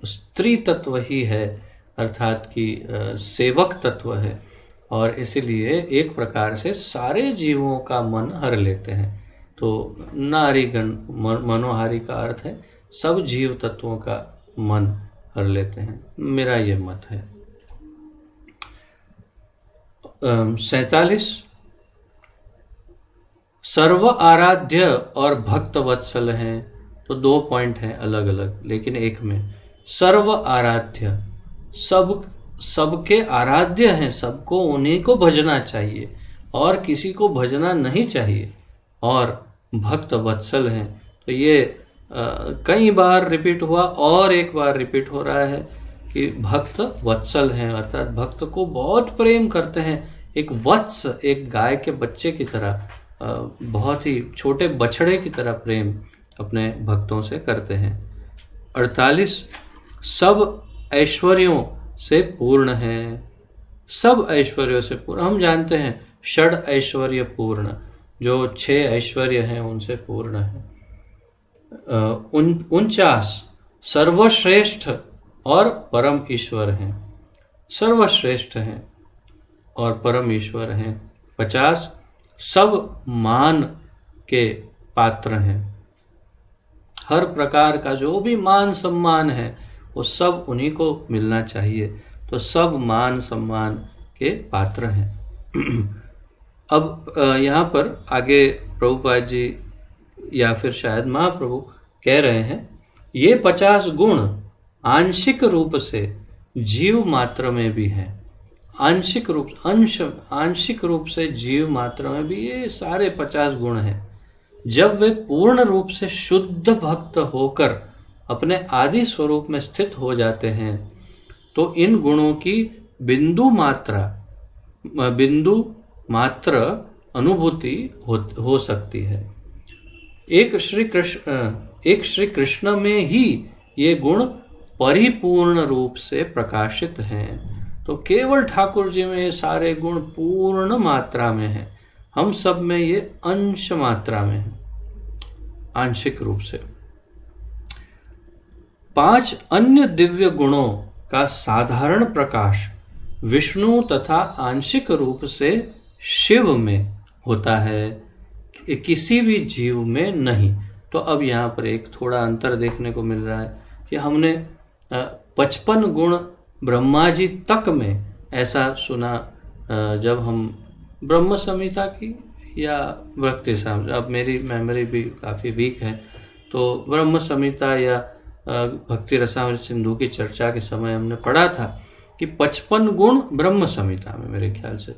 स्त्री तत्व ही है, अर्थात कि सेवक तत्व है। और इसीलिए एक प्रकार से सारे जीवों का मन हर लेते हैं। तो नारीगण मनोहारी का अर्थ है सब जीव तत्वों का मन हर लेते हैं। मेरा ये मत है। 47 सर्व आराध्य और भक्त वत्सल हैं। तो दो पॉइंट हैं अलग अलग, लेकिन एक में सर्व आराध्य, सबके आराध्य हैं, सबको उन्हीं को भजना चाहिए और किसी को भजना नहीं चाहिए। और भक्त वत्सल हैं, तो ये कई बार रिपीट हुआ और एक बार रिपीट हो रहा है कि भक्त वत्सल हैं, अर्थात भक्त को बहुत प्रेम करते हैं, एक वत्स, एक गाय के बच्चे की तरह, बहुत ही छोटे बछड़े की तरह प्रेम अपने भक्तों से करते हैं। 48 सब ऐश्वर्यों से पूर्ण है। सब ऐश्वर्यों से पूर्ण, हम जानते हैं षड ऐश्वर्य पूर्ण, जो 6 ऐश्वर्य हैं उनसे पूर्ण है। 49 सर्वश्रेष्ठ और परम ईश्वर हैं, सर्वश्रेष्ठ हैं और परम ईश्वर हैं। 50 सब मान के पात्र हैं, हर प्रकार का जो भी मान सम्मान है वो सब उन्हीं को मिलना चाहिए, तो सब मान सम्मान के पात्र हैं। अब यहाँ पर आगे प्रभुपाद जी या फिर शायद महाप्रभु कह रहे हैं, ये 50 गुण आंशिक रूप से जीव मात्र में भी हैं। आंशिक रूप से जीव मात्र में भी ये सारे 50 गुण हैं। जब वे पूर्ण रूप से शुद्ध भक्त होकर अपने आदि स्वरूप में स्थित हो जाते हैं तो इन गुणों की बिंदु मात्र अनुभूति हो सकती है। एक श्री कृष्ण में ही ये गुण परिपूर्ण रूप से प्रकाशित हैं। तो केवल ठाकुर जी में ये सारे गुण पूर्ण मात्रा में हैं, हम सब में ये अंश मात्रा में है, आंशिक रूप से। 5 अन्य दिव्य गुणों का साधारण प्रकाश विष्णु तथा आंशिक रूप से शिव में होता है, किसी भी जीव में नहीं। तो अब यहाँ पर एक थोड़ा अंतर देखने को मिल रहा है कि हमने 55 गुण ब्रह्मा जी तक में ऐसा सुना, जब हम ब्रह्म संहिता की या भक्ति साम, अब मेरी मेमोरी भी काफ़ी वीक है, तो ब्रह्म संहिता या भक्ति रसामृत सिंधु की चर्चा के समय हमने पढ़ा था कि 55 गुण ब्रह्म संहिता में, मेरे ख्याल से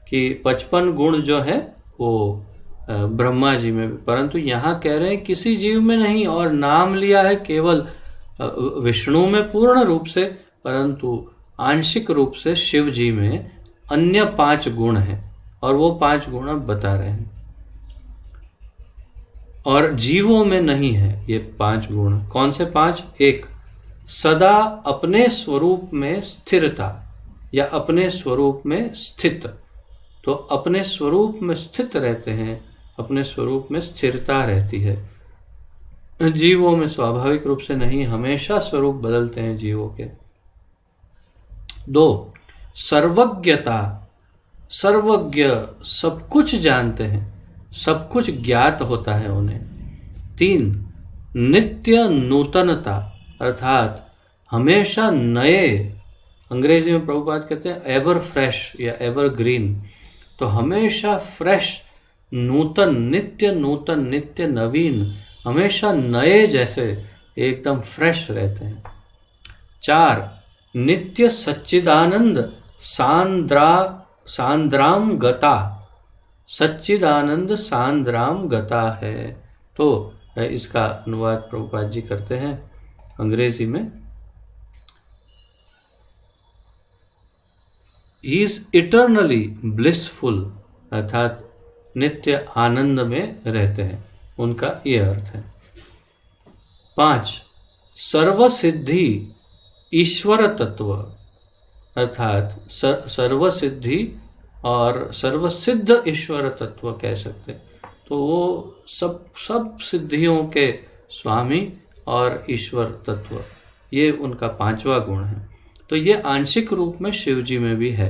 कि 55 गुण जो है वो ब्रह्मा जी में, परंतु यहाँ कह रहे हैं किसी जीव में नहीं, और नाम लिया है केवल विष्णु में पूर्ण रूप से, परंतु आंशिक रूप से शिव जी में अन्य 5 गुण हैं, और वो 5 गुण अब बता रहे हैं, और जीवों में नहीं है ये 5 गुण। कौन से 5? 1 सदा अपने स्वरूप में स्थिरता या अपने स्वरूप में स्थित, तो अपने स्वरूप में स्थित रहते हैं, अपने स्वरूप में स्थिरता रहती है। जीवों में स्वाभाविक रूप से नहीं, हमेशा स्वरूप बदलते हैं जीवों के। 2 सर्वज्ञता, सर्वज्ञ, सब कुछ जानते हैं, सब कुछ ज्ञात होता है उन्हें। 3 नित्य नूतनता, अर्थात हमेशा नए, अंग्रेजी में प्रभुपाद कहते हैं एवर फ्रेश या एवर ग्रीन, तो हमेशा फ्रेश, नूतन, नित्य नवीन, हमेशा नए जैसे एकदम फ्रेश रहते हैं। 4 नित्य सच्चिदानंद सांद्राम गता, सच्चिदानंद सांद्राम गता है। तो इसका अनुवाद प्रभुपाद जी करते हैं अंग्रेजी में, ही इज इटर्नली ब्लिसफुल, अर्थात नित्य आनंद में रहते हैं, उनका ये अर्थ है। 5 सर्वसिद्धि ईश्वर तत्व, अर्थात सर्वसिद्धि और सर्वसिद्ध ईश्वर तत्व कह सकते हैं, तो वो सब सिद्धियों के स्वामी और ईश्वर तत्व, ये उनका 5वां गुण है। तो ये आंशिक रूप में शिव जी में भी है।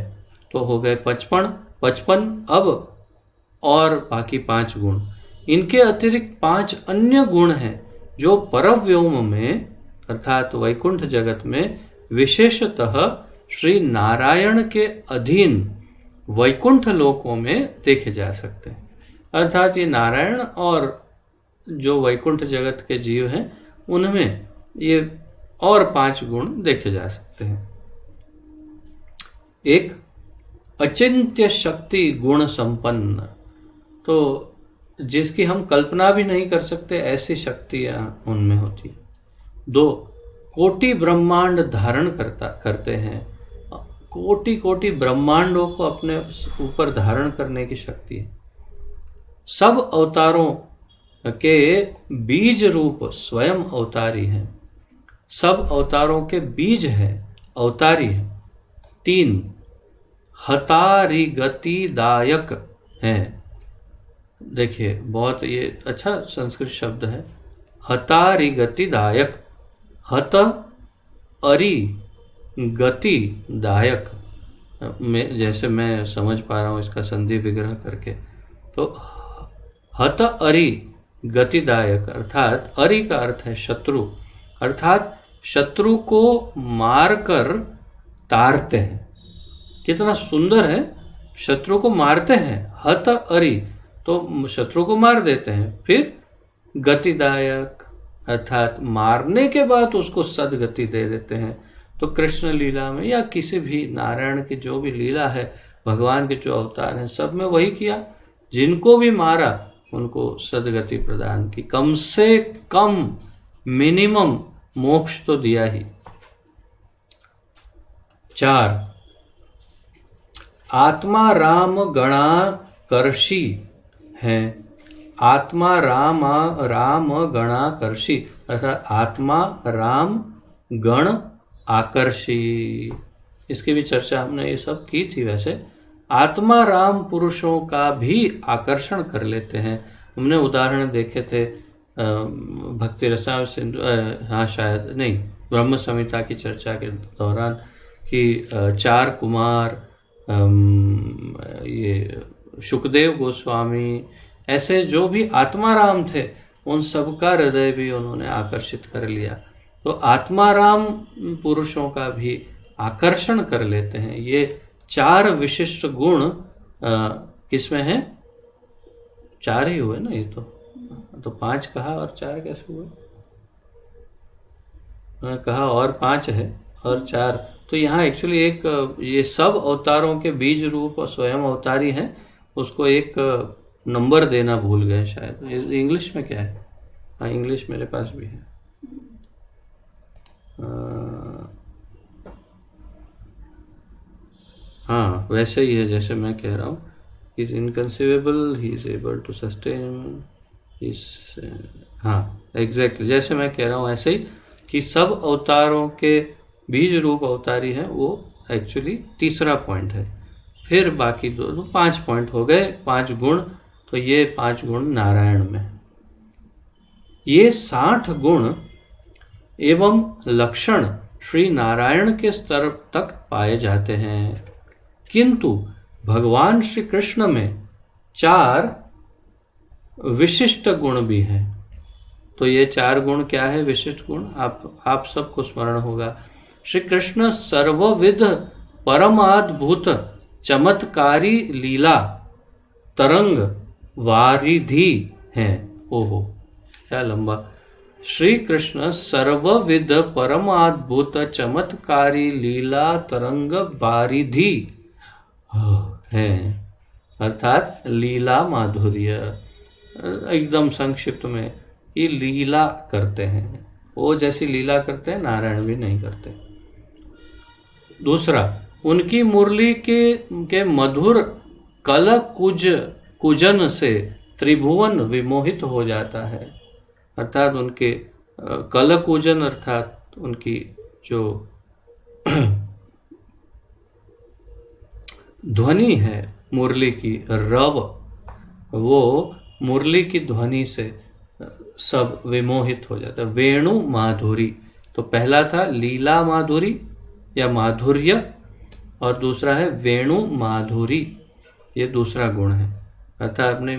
तो हो गए 55, अब और बाकी 5 गुण। इनके अतिरिक्त 5 अन्य गुण हैं जो परव्योम में, अर्थात वैकुंठ जगत में, विशेषतः श्री नारायण के अधीन वैकुंठ लोकों में देखे जा सकते हैं। अर्थात ये नारायण और जो वैकुंठ जगत के जीव हैं उनमें ये और 5 गुण देखे जा सकते हैं। 1 अचिंत्य शक्ति गुण संपन्न, तो जिसकी हम कल्पना भी नहीं कर सकते ऐसी शक्तियां उनमें होती। 2 कोटि ब्रह्मांड धारण करते हैं, कोटि कोटि ब्रह्मांडों को अपने ऊपर धारण करने की शक्ति है। सब अवतारों के बीज रूप स्वयं अवतारी हैं। सब अवतारों के बीज है, अवतारी है। 3 हतारी गतिदायक हैं। देखिए बहुत ये अच्छा संस्कृत शब्द है, हतारी गतिदायक। हत अरि गतिदायक में जैसे मैं समझ पा रहा हूँ इसका संधि विग्रह करके, तो हत अरि गतिदायक अर्थात अरि का अर्थ है शत्रु, अर्थात शत्रु को मारकर तारते हैं। कितना सुंदर है, शत्रु को मारते हैं। हत अरि तो शत्रु को मार देते हैं, फिर गतिदायक अर्थात मारने के बाद उसको सदगति दे देते हैं। तो कृष्ण लीला में या किसी भी नारायण की जो भी लीला है, भगवान के जो अवतार हैं, सब में वही किया। जिनको भी मारा उनको सदगति प्रदान की, कम से कम मिनिमम मोक्ष तो दिया ही। 4 आत्मा राम गणाकर्षी हैं। आत्मा राम गणाकर्षी अर्थात आत्मा राम गण आकर्षी। इसकी भी चर्चा हमने ये सब की थी। वैसे आत्मा राम पुरुषों का भी आकर्षण कर लेते हैं। हमने उदाहरण देखे थे भक्ति रसा सिंधु, हाँ शायद नहीं, ब्रह्म संहिता की चर्चा के दौरान कि 4 कुमार, ये शुकदेव गोस्वामी, ऐसे जो भी आत्माराम थे उन सब का हृदय भी उन्होंने आकर्षित कर लिया। तो आत्माराम पुरुषों का भी आकर्षण कर लेते हैं। ये 4 विशिष्ट गुण किसमें हैं? 4 ही हुए ना, ये तो 5 कहा और 4 कैसे हुए? मैंने कहा और 5 है और 4, तो यहाँ एक्चुअली एक ये सब अवतारों के बीज रूप और स्वयं अवतारी हैं, उसको एक नंबर देना भूल गए शायद। इंग्लिश में क्या है? हाँ इंग्लिश मेरे पास भी है। हाँ वैसे ही है जैसे मैं कह रहा हूँ, is inconceivable, he is able to sustain this, हाँ एग्जैक्टली जैसे मैं कह रहा हूँ ऐसे ही कि सब अवतारों के बीज रूप अवतारी है, वो एक्चुअली तीसरा पॉइंट है। फिर बाकी 2 तो 5 पॉइंट हो गए, 5 गुण। तो ये 5 गुण नारायण में, ये 60 गुण एवं लक्षण श्री नारायण के स्तर तक पाए जाते हैं। किंतु भगवान श्री कृष्ण में 4 विशिष्ट गुण भी हैं। तो ये 4 गुण क्या है विशिष्ट गुण? आप सबको स्मरण होगा। श्री कृष्ण सर्वविध परमाद्भुत चमत्कारी लीला तरंग वारिधि हैं। ओहो क्या लंबा। श्री कृष्ण सर्वविध परमाद्भुत चमत्कारी लीला तरंग वारिधि हैं, अर्थात लीला माधुर्य। एकदम संक्षिप्त में ये लीला करते हैं, वो जैसी लीला करते हैं नारायण भी नहीं करते। दूसरा, उनकी मुरली के मधुर कल कुजन से त्रिभुवन विमोहित हो जाता है। अर्थात उनके कल कुजन अर्थात उनकी जो ध्वनि है मुरली की, रव, वो मुरली की ध्वनि से सब विमोहित हो जाता है। वेणु माधुरी, तो पहला था लीला माधुरी या माधुर्य, और दूसरा है वेणु माधुरी, ये दूसरा गुण है। अर्थात अपने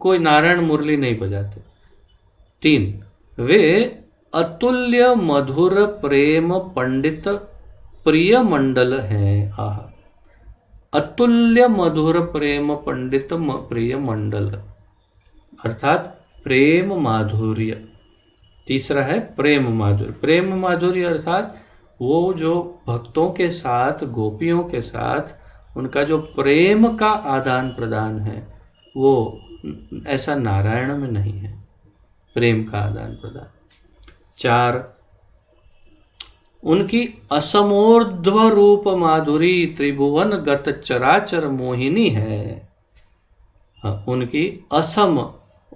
कोई नारायण मुरली नहीं बजाते। 3, वे अतुल्य मधुर प्रेम पंडित प्रिय मंडल हैं। आहा, अतुल्य मधुर प्रेम पंडित प्रिय मंडल अर्थात प्रेम माधुर्य। तीसरा है प्रेम माधुर्य। प्रेम माधुर्य अर्थात वो जो भक्तों के साथ, गोपियों के साथ उनका जो प्रेम का आदान प्रदान है, वो ऐसा नारायण में नहीं है, प्रेम का आदान प्रदान। 4, उनकी असमोर्ध्व रूप माधुरी त्रिभुवन गत चराचर मोहिनी है। हाँ, उनकी असम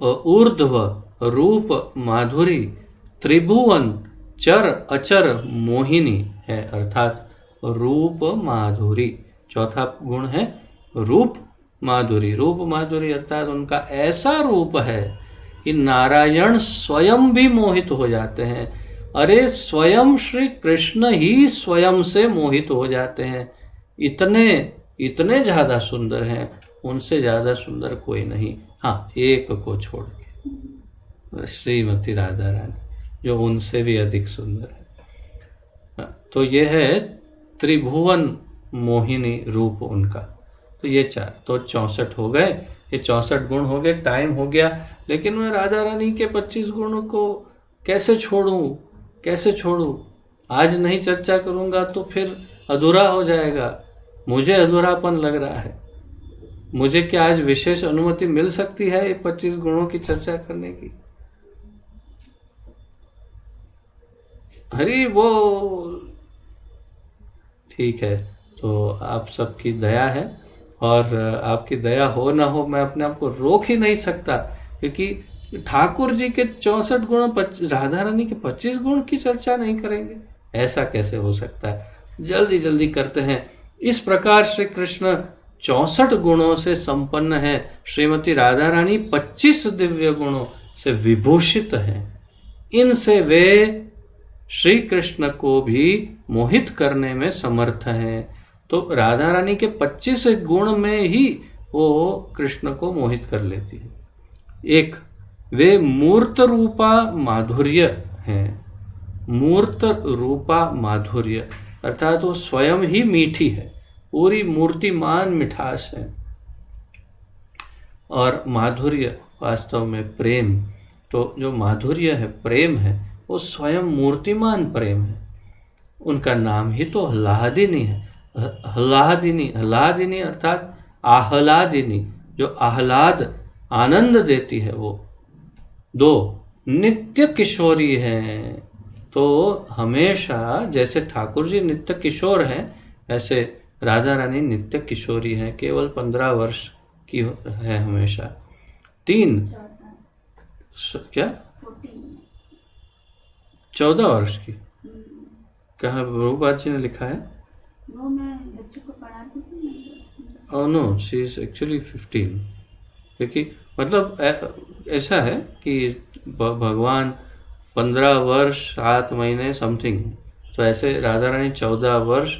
ऊर्ध्व रूप माधुरी त्रिभुवन चर अचर मोहिनी है, अर्थात रूप माधुरी। चौथा गुण है रूप माधुरी। रूप माधुरी अर्थात उनका ऐसा रूप है कि नारायण स्वयं भी मोहित हो जाते हैं। अरे स्वयं श्री कृष्ण ही स्वयं से मोहित हो जाते हैं। इतने इतने ज्यादा सुंदर हैं, उनसे ज्यादा सुंदर कोई नहीं। हाँ, एक को छोड़ के, श्रीमती राधा रानी, जो उनसे भी अधिक सुंदर है। तो ये है त्रिभुवन मोहिनी रूप उनका। तो ये चार, तो 64 हो गए। ये 64 गुण हो गए। टाइम हो गया, लेकिन मैं राधा रानी के 25 गुणों को कैसे छोड़ूं, कैसे छोड़ूं? आज नहीं चर्चा करूंगा तो फिर अधूरा हो जाएगा। मुझे अधूरापन लग रहा है। मुझे क्या आज विशेष अनुमति मिल सकती है ये 25 गुणों की चर्चा करने की? हरी वो ठीक है, तो आप सबकी दया है, और आपकी दया हो ना हो मैं अपने आप को रोक ही नहीं सकता, क्योंकि ठाकुर जी के 64 गुण, राधा रानी के 25 गुण की चर्चा नहीं करेंगे, ऐसा कैसे हो सकता है? जल्दी जल्दी करते हैं। इस प्रकार श्री कृष्ण 64 गुणों से संपन्न है। श्रीमती राधा रानी 25 दिव्य गुणों से विभूषित हैं। इनसे वे श्री कृष्ण को भी मोहित करने में समर्थ हैं। तो राधा रानी के 25 गुण में ही वो कृष्ण को मोहित कर लेती है। एक, वे मूर्त रूपा माधुर्य हैं। मूर्त रूपा माधुर्य अर्थात वो स्वयं ही मीठी है, पूरी मूर्तिमान मिठास है। और माधुर्य वास्तव में प्रेम। तो जो माधुर्य है, प्रेम है, वो स्वयं मूर्तिमान प्रेम है। उनका नाम ही तो आह्लादिनी है। आह्लादिनी, आह्लादिनी अर्थात आह्लादिनी, जो आह्लाद आनंद देती है वो। दो, नित्य किशोरी है। तो हमेशा जैसे ठाकुर जी नित्य किशोर हैं, ऐसे राधा रानी नित्य किशोरी है, केवल 15 वर्ष की है हमेशा। 3, क्या 14 वर्ष की? कहाँ प्रभुपाद जी ने लिखा है? वो मैं बच्चों को पढ़ाती थी। Oh no, she is actually 15। क्योंकि मतलब ऐसा है कि भगवान 15 वर्ष 7 महीने समथिंग, तो ऐसे राधा रानी 14 वर्ष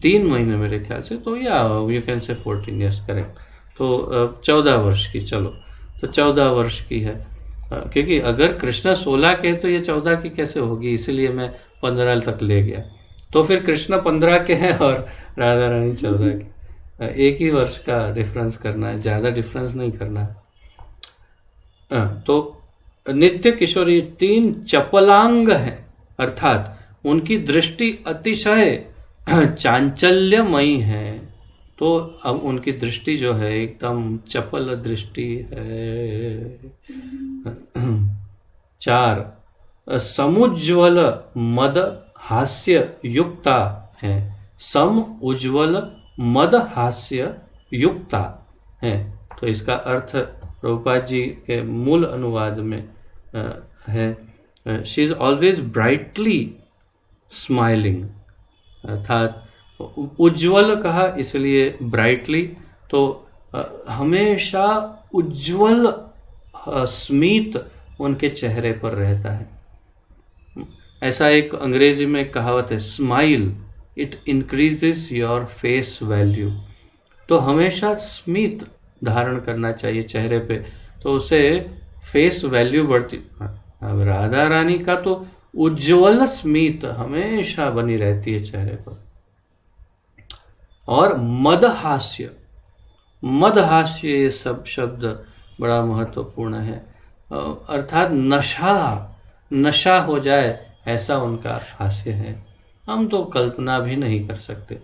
3 महीने मेरे ख्याल से। तो या you can say 14, yes correct. तो 14 वर्ष की, चलो तो 14 वर्ष की है। क्योंकि अगर कृष्णा 16 के तो ये 14 की कैसे होगी, इसीलिए मैं 15 तक ले गया। तो फिर कृष्णा 15 के हैं और राधा रानी 14 की। एक ही वर्ष का डिफरेंस करना है, ज़्यादा डिफरेंस नहीं करना है। तो नित्य किशोरी। 3, चपलांग है, अर्थात उनकी दृष्टि अतिशय चांचल्यमयी है। तो अब उनकी दृष्टि जो है एकदम चपल दृष्टि है। 4, समुज्वल मद हास्य युक्ता है। सम उज्ज्वल मद हास्य युक्ता है। तो इसका अर्थ प्रभुपाद जी के मूल अनुवाद में है, she is always brightly smiling, अर्थात उज्ज्वल कहा इसलिए ब्राइटली। तो हमेशा उज्ज्वल स्मित उनके चेहरे पर रहता है। ऐसा एक अंग्रेजी में कहावत है, smile it increases your face value. तो हमेशा स्मित धारण करना चाहिए चेहरे पे, तो उससे फेस वैल्यू बढ़ती। अब राधा रानी का तो उज्ज्वल स्मित हमेशा बनी रहती है चेहरे पर। और मदहास्य, मदहास्य ये सब शब्द बड़ा महत्वपूर्ण है, अर्थात नशा हो जाए ऐसा उनका हास्य है, हम तो कल्पना भी नहीं कर सकते।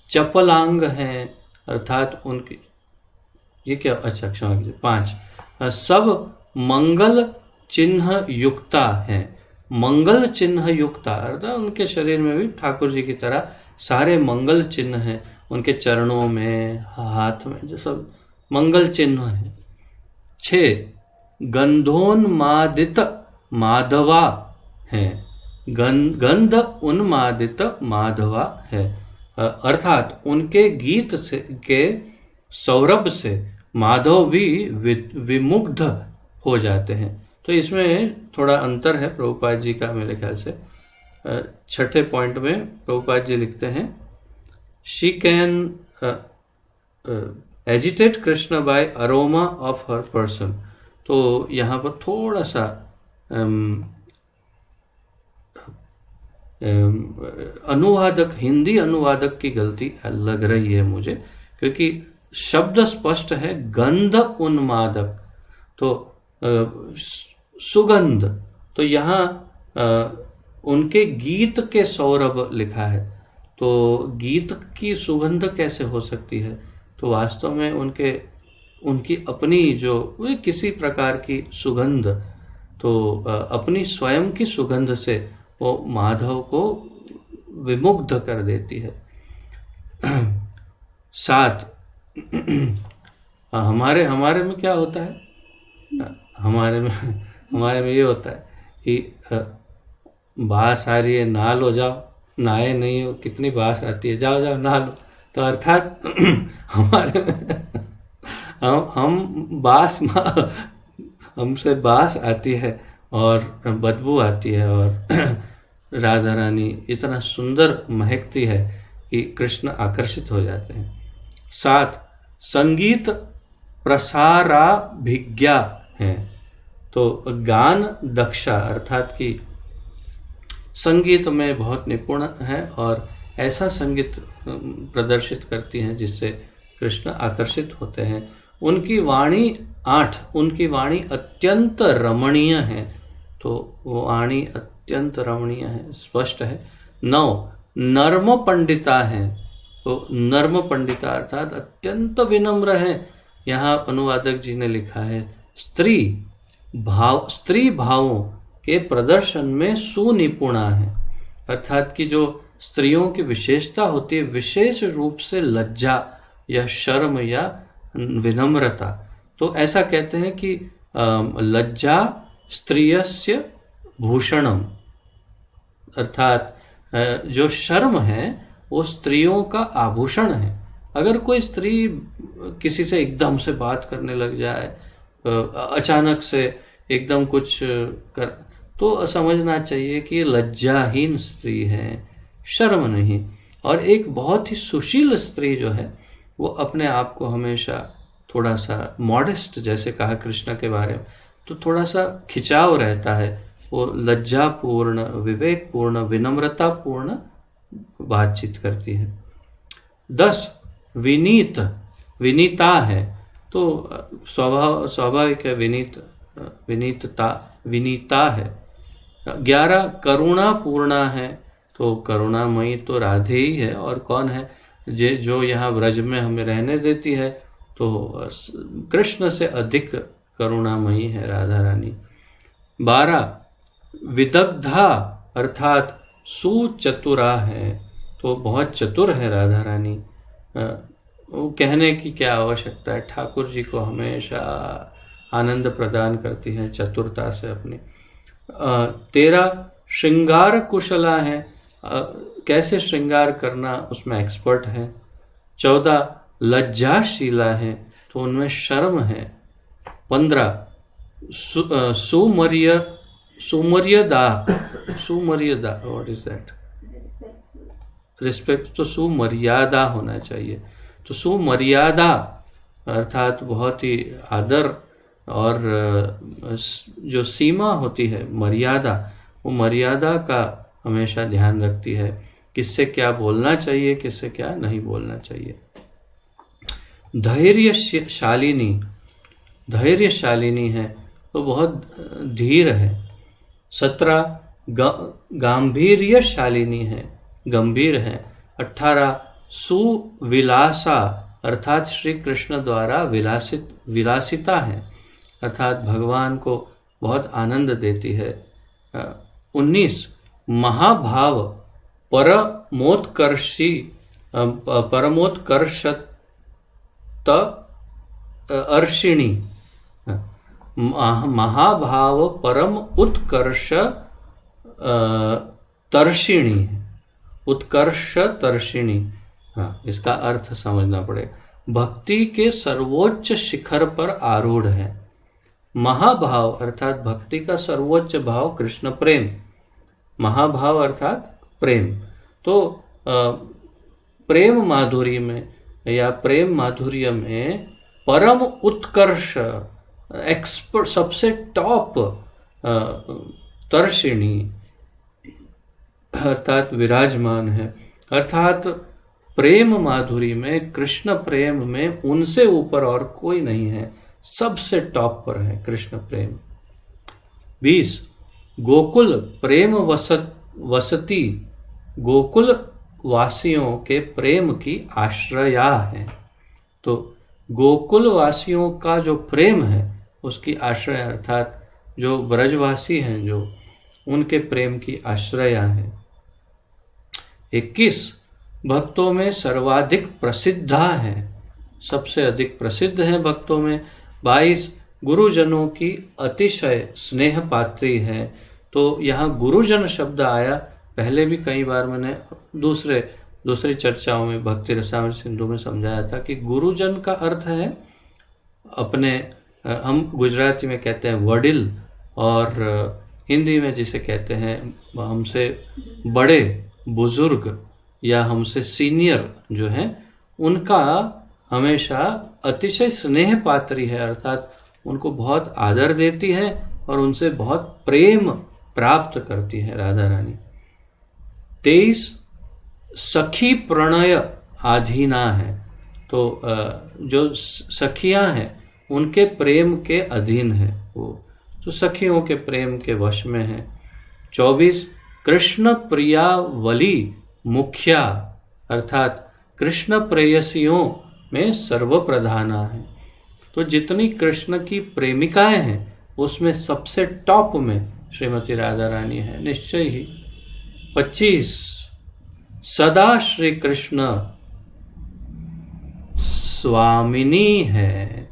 चपलांग हैं, अर्थात उनकी ये क्या, अच्छा क्षमा कीजिए। 5, सब मंगल चिन्ह युक्ता है। मंगल चिन्ह युक्ता, अर्थात उनके शरीर में भी ठाकुर जी की तरह सारे मंगल चिन्ह हैं, उनके चरणों में, हाथ में, जो सब मंगल चिन्ह हैं। 6 गंधोन्मादित माधवा है, गंध उन्मादित माधवा है, अर्थात उनके गीत से के सौरभ से माधव भी विमुग्ध हो जाते हैं। तो इसमें थोड़ा अंतर है प्रभुपाद जी का मेरे ख्याल से। 6ठे पॉइंट में प्रभुपाद जी लिखते हैं, she can agitate Krishna by aroma of her person. तो यहाँ पर थोड़ा सा अनुवादक, हिंदी अनुवादक की गलती लग रही है मुझे, क्योंकि शब्द स्पष्ट है गंध उन्मादक, तो सुगंध, तो यहाँ उनके गीत के सौरभ लिखा है, तो गीत की सुगंध कैसे हो सकती है? तो वास्तव में उनकी अपनी जो किसी प्रकार की सुगंध, तो अपनी स्वयं की सुगंध से वो माधव को विमुग्ध कर देती है। 7 हमारे में क्या होता है? हमारे में ये होता है कि बास आ रही है, नहा लो, जाओ, नहाए नहीं हो, कितनी बास आती है, जाओ जाओ नहा लो। तो अर्थात हमारे में हमसे बास आती है और बदबू आती है, और राधा रानी इतना सुंदर महकती है कि कृष्ण आकर्षित हो जाते हैं। 7 संगीत प्रसाराभिज्ञा है, तो गान दक्षा, अर्थात कि संगीत में बहुत निपुण है और ऐसा संगीत प्रदर्शित करती हैं जिससे कृष्ण आकर्षित होते हैं। उनकी वाणी 8 उनकी वाणी अत्यंत रमणीय है, तो वो वाणी अत्यंत रमणीय है, स्पष्ट है। 9 नर्म पंडिता है, तो नर्म पंडिता अर्थात अत्यंत विनम्र है। यहाँ अनुवादक जी ने लिखा है स्त्री भावों के प्रदर्शन में सुनिपुणा है, अर्थात कि जो स्त्रियों की विशेषता होती है, विशेष रूप से लज्जा या शर्म या विनम्रता, तो ऐसा कहते हैं कि लज्जा स्त्रियस्य भूषणम, अर्थात जो शर्म है वो स्त्रियों का आभूषण है। अगर कोई स्त्री किसी से एकदम से बात करने लग जाए, अचानक से एकदम कुछ कर, तो समझना चाहिए कि लज्जाहीन स्त्री है, शर्म नहीं। और एक बहुत ही सुशील स्त्री जो है वो अपने आप को हमेशा थोड़ा सा मॉडेस्ट, जैसे कहा कृष्ण के बारे में, तो थोड़ा सा खिंचाव रहता है, वो लज्जापूर्ण, विवेकपूर्ण, विनम्रतापूर्ण बातचीत करती है। 10 विनीता है, तो स्वाभाविक है, विनीता है। 11 करुणापूर्णा है, तो करुणामयी तो राधे ही है, और कौन है जो यहाँ ब्रज में हमें रहने देती है, तो कृष्ण से अधिक करुणामयी है राधा रानी। 12 विदग्धा अर्थात सुचतुरा है, तो बहुत चतुर है राधा रानी। वो कहने की क्या आवश्यकता है, ठाकुर जी को हमेशा आनंद प्रदान करती है चतुरता से अपनी। 13 श्रृंगार कुशला है, कैसे श्रृंगार करना उसमें एक्सपर्ट है। 14 लज्जाशीला है, तो उनमें शर्म है। 15 सुमर्यादा, व्हाट इज दैट? रिस्पेक्ट, तो सुमर्यादा होना चाहिए। तो सुमर्यादा अर्थात बहुत ही आदर, और जो सीमा होती है मर्यादा, वो मर्यादा का हमेशा ध्यान रखती है, किससे क्या बोलना चाहिए, किससे क्या नहीं बोलना चाहिए। धैर्यशालिनी है, तो बहुत धीर है। 17 गांभीर्यशालिनी है, गंभीर है। 18 सुविलासा अर्थात श्री कृष्ण द्वारा विलासिता है, अर्थात भगवान को बहुत आनंद देती है। 19 महाभाव परमोत्कर्षत अर्षिणी, महाभाव परम उत्कर्ष तर्षिणी, उत्कर्ष तर्षिणी। हाँ, इसका अर्थ समझना पड़ेगा। भक्ति के सर्वोच्च शिखर पर आरूढ़ है। महाभाव अर्थात भक्ति का सर्वोच्च भाव कृष्ण प्रेम, महाभाव अर्थात प्रेम। तो प्रेम माधुरी में या प्रेम माधुर्य में परम उत्कर्ष एक्सपर्ट, सबसे टॉप तर्षिणी अर्थात विराजमान है। अर्थात प्रेम माधुरी में, कृष्ण प्रेम में उनसे ऊपर और कोई नहीं है, सबसे टॉप पर है कृष्ण प्रेम। 20 गोकुल प्रेम वसती, गोकुल वासियों के प्रेम की आश्रया है। तो गोकुल वासियों का जो प्रेम है उसकी आश्रय अर्थात जो ब्रजवासी हैं, जो उनके प्रेम की आश्रया है। 21 भक्तों में सर्वाधिक प्रसिद्धा है, सबसे अधिक प्रसिद्ध है भक्तों में। 22 गुरुजनों की अतिशय स्नेह पात्री है। तो यहाँ गुरुजन शब्द आया, पहले भी कई बार मैंने दूसरी चर्चाओं में भक्ति रसामृत सिंधु में समझाया था कि गुरुजन का अर्थ है अपने, हम गुजराती में कहते हैं वडिल, और हिंदी में जिसे कहते हैं हमसे बड़े बुजुर्ग या हमसे सीनियर जो हैं, उनका हमेशा अतिशय स्नेह पात्री है, अर्थात उनको बहुत आदर देती है और उनसे बहुत प्रेम प्राप्त करती है राधा रानी। 23 सखी प्रणय आधीना है। तो जो सखियां हैं उनके प्रेम के अधीन है, वो जो सखियों के प्रेम के वश में है। 24 कृष्ण प्रियावली मुख्या, अर्थात कृष्ण प्रेयसियों में सर्वप्रधाना है। तो जितनी कृष्ण की प्रेमिकाएं हैं उसमें सबसे टॉप में श्रीमती राधा रानी है निश्चय ही। 25 सदा श्री कृष्ण स्वामिनी है,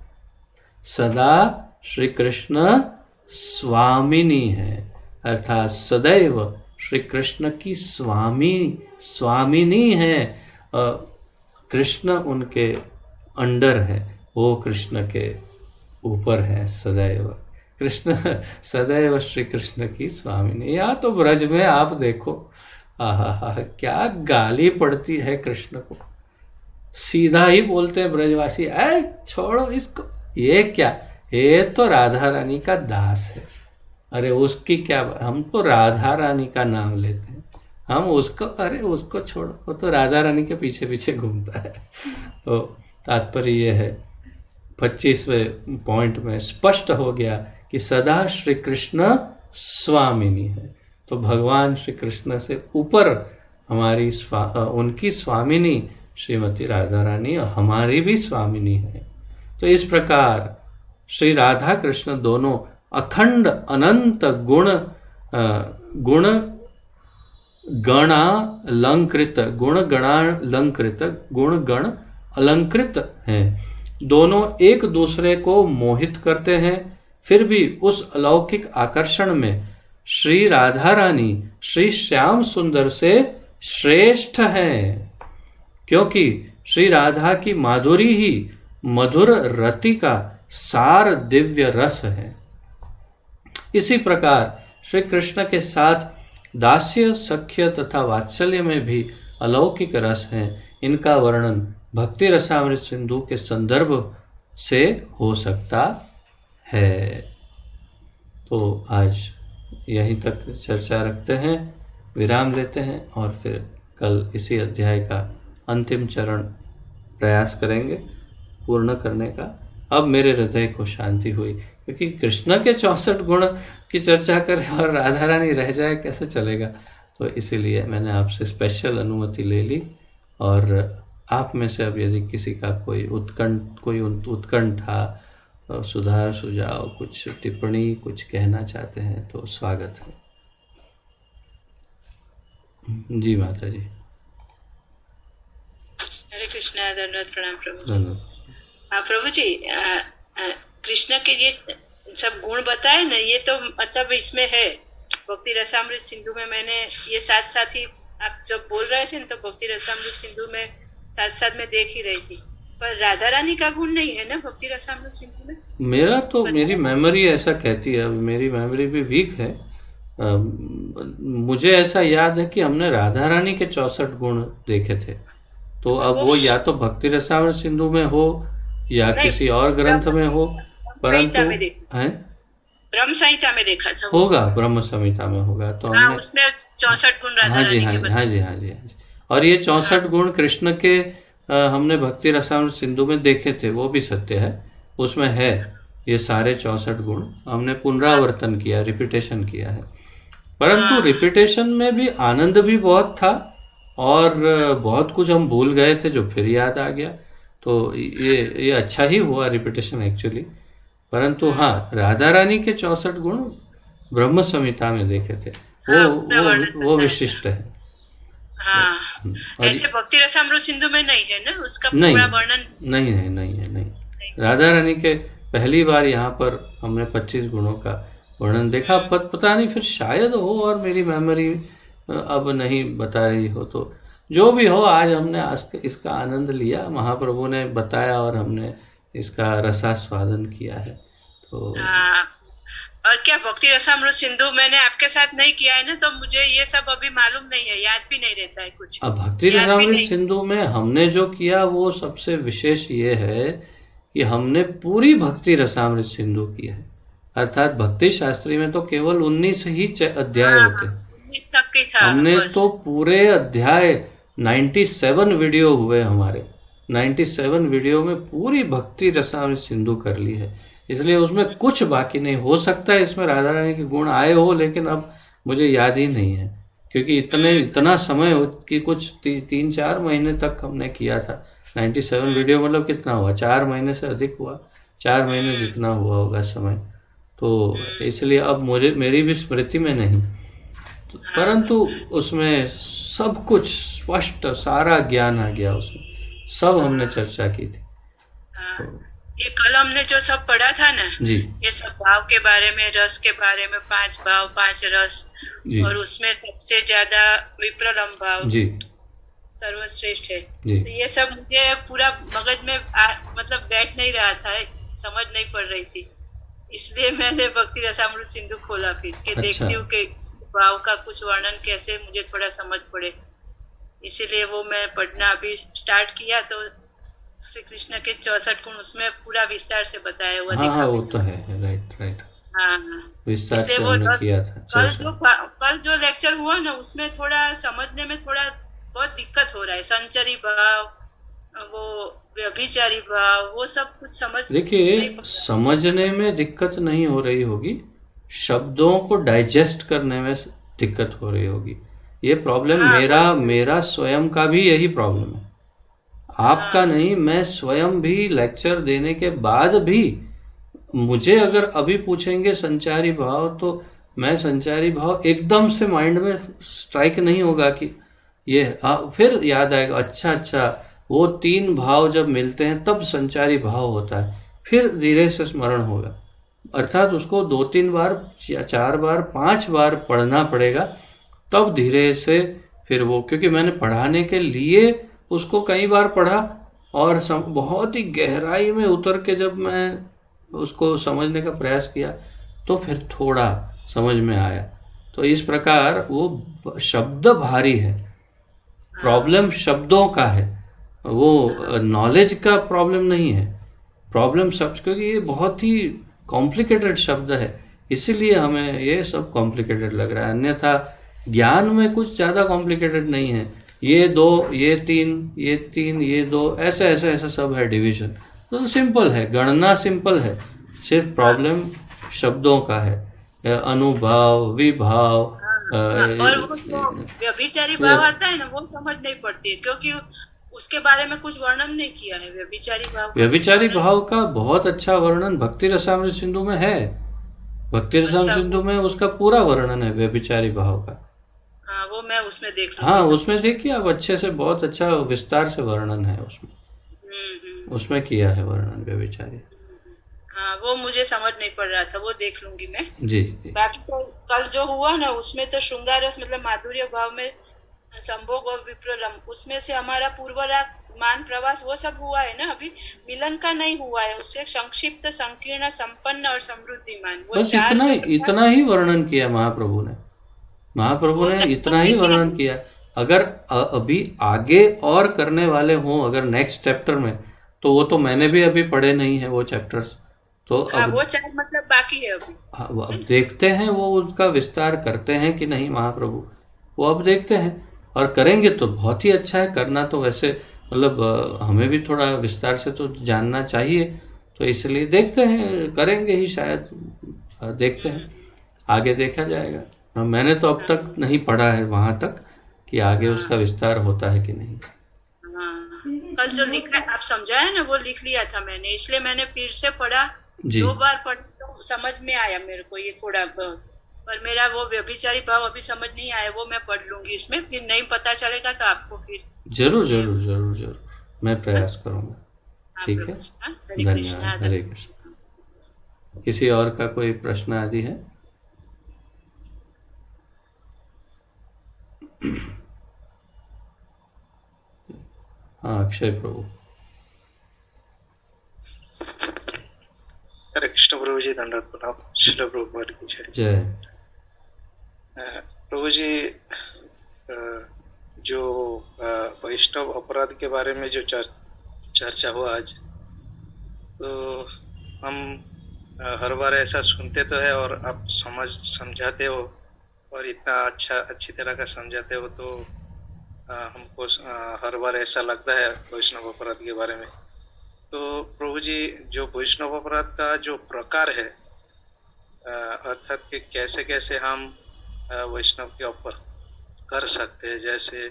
सदा श्री कृष्ण स्वामिनी है, अर्थात सदैव श्री कृष्ण की स्वामिनी है। कृष्ण उनके अंडर है, वो कृष्ण के ऊपर है सदैव। कृष्ण सदैव श्री कृष्ण की स्वामिनी। या तो ब्रज में आप देखो, आहा क्या गाली पड़ती है कृष्ण को, सीधा ही बोलते हैं ब्रजवासी, ऐ छोड़ो इसको, ये क्या, ये तो राधा रानी का दास है। अरे उसकी क्या, हम तो राधा रानी का नाम लेते हैं, हम उसको, अरे उसको छोड़ो, वो तो राधा रानी के पीछे पीछे घूमता है। तो तात्पर्य ये है 25वें पॉइंट में स्पष्ट हो गया कि सदा श्री कृष्ण स्वामिनी है। तो भगवान श्री कृष्ण से ऊपर हमारी उनकी स्वामिनी श्रीमती राधा रानी हमारी भी स्वामिनी है। तो इस प्रकार श्री राधा कृष्ण दोनों अखंड अनंत गुण गण अलंकृत हैं। दोनों एक दूसरे को मोहित करते हैं, फिर भी उस अलौकिक आकर्षण में श्री राधा रानी श्री श्याम सुंदर से श्रेष्ठ हैं, क्योंकि श्री राधा की माधुरी ही मधुर रति का सार दिव्य रस है। इसी प्रकार श्री कृष्ण के साथ दास्य, सख्य तथा वात्सल्य में भी अलौकिक रस है। इनका वर्णन भक्ति रसामृत सिंधु के संदर्भ से हो सकता है। तो आज यहीं तक चर्चा रखते हैं, विराम लेते हैं और फिर कल इसी अध्याय का अंतिम चरण प्रयास करेंगे पूर्ण करने का। अब मेरे हृदय को शांति हुई, क्योंकि कृष्ण के 64 गुण की चर्चा करें और राधा रानी रह जाए, कैसे चलेगा। तो इसीलिए मैंने आपसे स्पेशल अनुमति ले ली। और आप में से अब यदि किसी का कोई उत्कंठा, सुधार, सुझाव, कुछ टिप्पणी, कुछ कहना चाहते हैं तो स्वागत है। जी माता जी। हरे कृष्णा, धन्यवाद, प्रणाम प्रभु जी। धन्यवाद। हाँ प्रभु जी, कृष्ण के ये सब गुण बताए ना, ये तो मतलब इसमें है भक्ति रसामृत सिंधु में। मैंने ये साथ साथ ही आप जब बोल रहे थे ना, तो भक्ति रसामृत सिंधु में साथ साथ में देख ही रही थी। पर राधा रानी का गुण नहीं है ना भक्ति रसामृत सिंधु में? मेरा तो मेरी बताया? मेमोरी ऐसा कहती है, अब मेरी मेमोरी भी वीक है। मुझे ऐसा याद है कि हमने राधा रानी के 64 गुण देखे थे। तो अब वो या तो भक्ति रसामृत सिंधु में हो या नहीं, किसी और ग्रंथ में हो, परंतु संहिता में देखा, है ब्रह्म संहिता में देखा था वो। होगा, ब्रह्म संहिता में होगा। तो हाँ, हमने, उसमें 64 गुण राधा हाँ जी, रानी हाँ के जी, बताए। हाँ जी, हाँ जी, हाँ जी। और ये 64 गुण कृष्ण के हमने भक्ति रसामृत सिंधु में देखे थे, वो भी सत्य है। उसमें है ये सारे 64 गुण, हमने पुनरावर्तन किया, रिपीटेशन किया है। परंतु हाँ, रिपीटेशन में भी आनंद भी बहुत था, और बहुत कुछ हम भूल गए थे जो फिर याद आ गया। तो ये अच्छा ही हुआ रिपीटेशन एक्चुअली। परंतु हाँ, राधा रानी के 64 गुण ब्रह्म संहिता में देखे थे, हाँ, उसमें वर्णन वो बताया विशिष्ट था। है। हाँ, और ऐसे भक्ति रसामृत सिंधु में नहीं है ना उसका नहीं, पूरा वर्णन? नहीं है, नहीं है, नहीं। नहीं। राधा रानी के पहली बार यहाँ पर हमने 25 गुणों का वर्णन देखा। पता नहीं, फिर शायद हो और मेरी मेमोरी अब नहीं बता रही हो। तो जो भी हो, आज हमने इसका आनंद लिया, महाप्रभु ने बताया और हमने इसका रसास्वादन किया है। तो हाँ, और क्या भक्ति रसामृत सिंधु मैंने आपके साथ नहीं किया है ना, तो मुझे ये सब अभी मालूम नहीं है, याद भी नहीं रहता है कुछ। अब भक्ति याद भी रसामृत नहीं। सिंधु में हमने जो किया वो सबसे विशेष ये है कि हमने पूरी भक्ति रसामृत सिंधु की है। अर्थात भक्ति शास्त्री में तो केवल 19 ही अध्याय हाँ, होते हैं। 19 तक की था हमने बस। तो पूरे अध्याय 97 वीडियो हुए हमारे, 97 वीडियो में पूरी भक्ति रसामृत सिंधु कर ली है। इसलिए उसमें कुछ बाकी नहीं। हो सकता है इसमें राधा रानी के गुण आए हो, लेकिन अब मुझे याद ही नहीं है, क्योंकि इतना समय हो कि कुछ 3-4 महीने तक हमने किया था। 97 वीडियो मतलब कितना हुआ, 4 महीने से अधिक हुआ, 4 महीने जितना हुआ होगा समय। तो इसलिए अब मेरी भी स्मृति में नहीं, परंतु उसमें सब कुछ स्पष्ट, सारा ज्ञान आ गया उसमें, सब हमने चर्चा की थी। हाँ, ये कल हमने जो सब पढ़ा था ना, जी ये सब भाव के बारे में, रस के बारे में, 5 भाव 5 रस, जी और उसमें सबसे ज्यादा विप्रलम्ब भाव जी सर्वश्रेष्ठ है। जी। तो ये सब मुझे पूरा मगज में मतलब बैठ नहीं रहा था, समझ नहीं पड़ रही थी। इसलिए मैंने भक्ति रसामृत सिंधु खोला फिर कि अच्छा। देखती हूँ कि भाव का कुछ वर्णन कैसे मुझे थोड़ा समझ पड़े। इसीलिए वो मैं पढ़ना अभी स्टार्ट किया, तो श्री कृष्ण के 64 गुण उसमें पूरा विस्तार से बताया हुआ हाँ दिखा हाँ, वो मुझे। तो है, राइट राइट, हाँ, विस्तार इसलिए से वो हमने रस किया था। कल जो लेक्चर हुआ ना, उसमें थोड़ा समझने में थोड़ा बहुत दिक्कत हो रहा है। संचरी भाव, वो व्यभिचारी भाव, वो सब कुछ समझ देखिए, नहीं पड़ रहा। समझने में दिक्कत नहीं हो रही होगी, शब्दों को डाइजेस्ट करने में दिक्कत हो रही होगी। ये प्रॉब्लम हाँ, मेरा स्वयं का भी यही प्रॉब्लम है, आपका हाँ, नहीं। मैं स्वयं भी लेक्चर देने के बाद भी, मुझे अगर अभी पूछेंगे संचारी भाव, तो मैं संचारी भाव एकदम से माइंड में स्ट्राइक नहीं होगा कि ये, फिर याद आएगा, अच्छा वो 3 भाव जब मिलते हैं तब संचारी भाव होता है, फिर धीरे से स्मरण होगा। अर्थात उसको 2-3 बार या 4 बार 5 बार पढ़ना पड़ेगा, तब धीरे से फिर वो, क्योंकि मैंने पढ़ाने के लिए उसको कई बार पढ़ा, और बहुत ही गहराई में उतर के जब मैं उसको समझने का प्रयास किया, तो फिर थोड़ा समझ में आया। तो इस प्रकार वो शब्द भारी है, प्रॉब्लम शब्दों का है, वो नॉलेज का प्रॉब्लम नहीं है। प्रॉब्लम शब्द, क्योंकि ये बहुत ही कॉम्प्लिकेटेड शब्द है, इसीलिए हमें ये सब कॉम्प्लिकेटेड लग रहा है। अन्यथा ज्ञान में कुछ ज़्यादा कॉम्प्लिकेटेड नहीं है। ये 2, ये 3, ये 3, ये 2, ऐसा सब है डिवीजन, तो सिंपल है, गणना सिंपल है। सिर्फ प्रॉब्लम शब्दों का है, अनुभाव, विभाव, और वो जो व्यभिचारी भाव आता है ना, वो समझ नहीं पड़ती है, क्योंकि उसके बारे में कुछ वर्णन नहीं किया है। व्यभिचारी भाव का व्यभिचारी भाव का बहुत अच्छा वर्णन भक्ति रसामृत सिंधु में है। भक्ति रसामृत सिंधु में उसका पूरा वर्णन है व्यभिचारी भाव का। हाँ, वो मैं उसमें देख हाँ, लूंगी। उसमें देखिए आप, अच्छे से, बहुत अच्छा विस्तार से वर्णन है उसमें। उसमें किया है वर्णन व्यभिचारी। हाँ, वो मुझे समझ नहीं पड़ रहा था, वो देख लूंगी मैं। जी जी। बाकी तो कल जो हुआ ना, उसमें तो श्रृंगार रस मतलब माधुर्य भाव में संभोग और विप्रलम, उसमें से हमारा पूर्वराग मान प्रवास वो सब हुआ है ना, अभी मिलन का नहीं हुआ है। उससे संक्षिप्त, संकीर्ण, संपन्न और समृद्धिमान, वो बस चार इतना जो प्रकार, इतना ही वर्णन किया महाप्रभु ने। महाप्रभु वो ने चार इतना ही वर्णन किया। अगर अभी आगे और करने वाले हों, अगर नेक्स्ट चैप्टर में, तो वो तो मैंने भी अभी पढ़े नहीं है वो चैप्टर्स। तो हाँ, अब वो चार मतलब बाकी है अभी। वो अब देखते हैं वो उसका विस्तार करते हैं कि नहीं महाप्रभु, वो अब देखते हैं। और करेंगे तो बहुत ही अच्छा है, करना तो वैसे मतलब हमें भी थोड़ा विस्तार से तो जानना चाहिए। तो इसलिए देखते हैं, करेंगे ही शायद, देखते हैं, आगे देखा जाएगा। मैंने तो अब तक नहीं पढ़ा है वहाँ तक कि आगे उसका विस्तार होता है कि नहीं। हाँ, कल जो लिखा है, आप समझाया ना, वो लिख लिया था मैंने, इसलिए मैंने फिर से पढ़ा। जी 2 बार पढ़ तो समझ में आया मेरे को ये थोड़ा बहुत, पर मेरा वो व्यभिचारी भाव अभी समझ नहीं आया, वो मैं पढ़ लूंगी इसमें, फिर नहीं पता चलेगा तो आपको फिर जरूर जरूर जरूर जरूर, मैं प्रयास करूँगा। ठीक है, हरे धन्यवाद, कृष्णा। हरे कृष्ण। किसी और का कोई प्रश्न आदि है? हाँ, अक्षय प्रभु। हरे कृष्ण प्रभु जी, दंडवत प्रणाम। श्रील प्रभुपाद की जय। जय। प्रभु जी, जो वैष्णव अपराध के बारे में जो चर्चा हुआ आज, तो हम हर बार ऐसा सुनते तो है, और आप समझाते हो, और इतना अच्छी तरह का समझाते हो, तो हमको हर बार ऐसा लगता है वैष्णव अपराध के बारे में। तो प्रभु जी, जो वैष्णव अपराध का जो प्रकार है, अर्थात कि कैसे कैसे हम वैष्णव के ऊपर कर सकते हैं, जैसे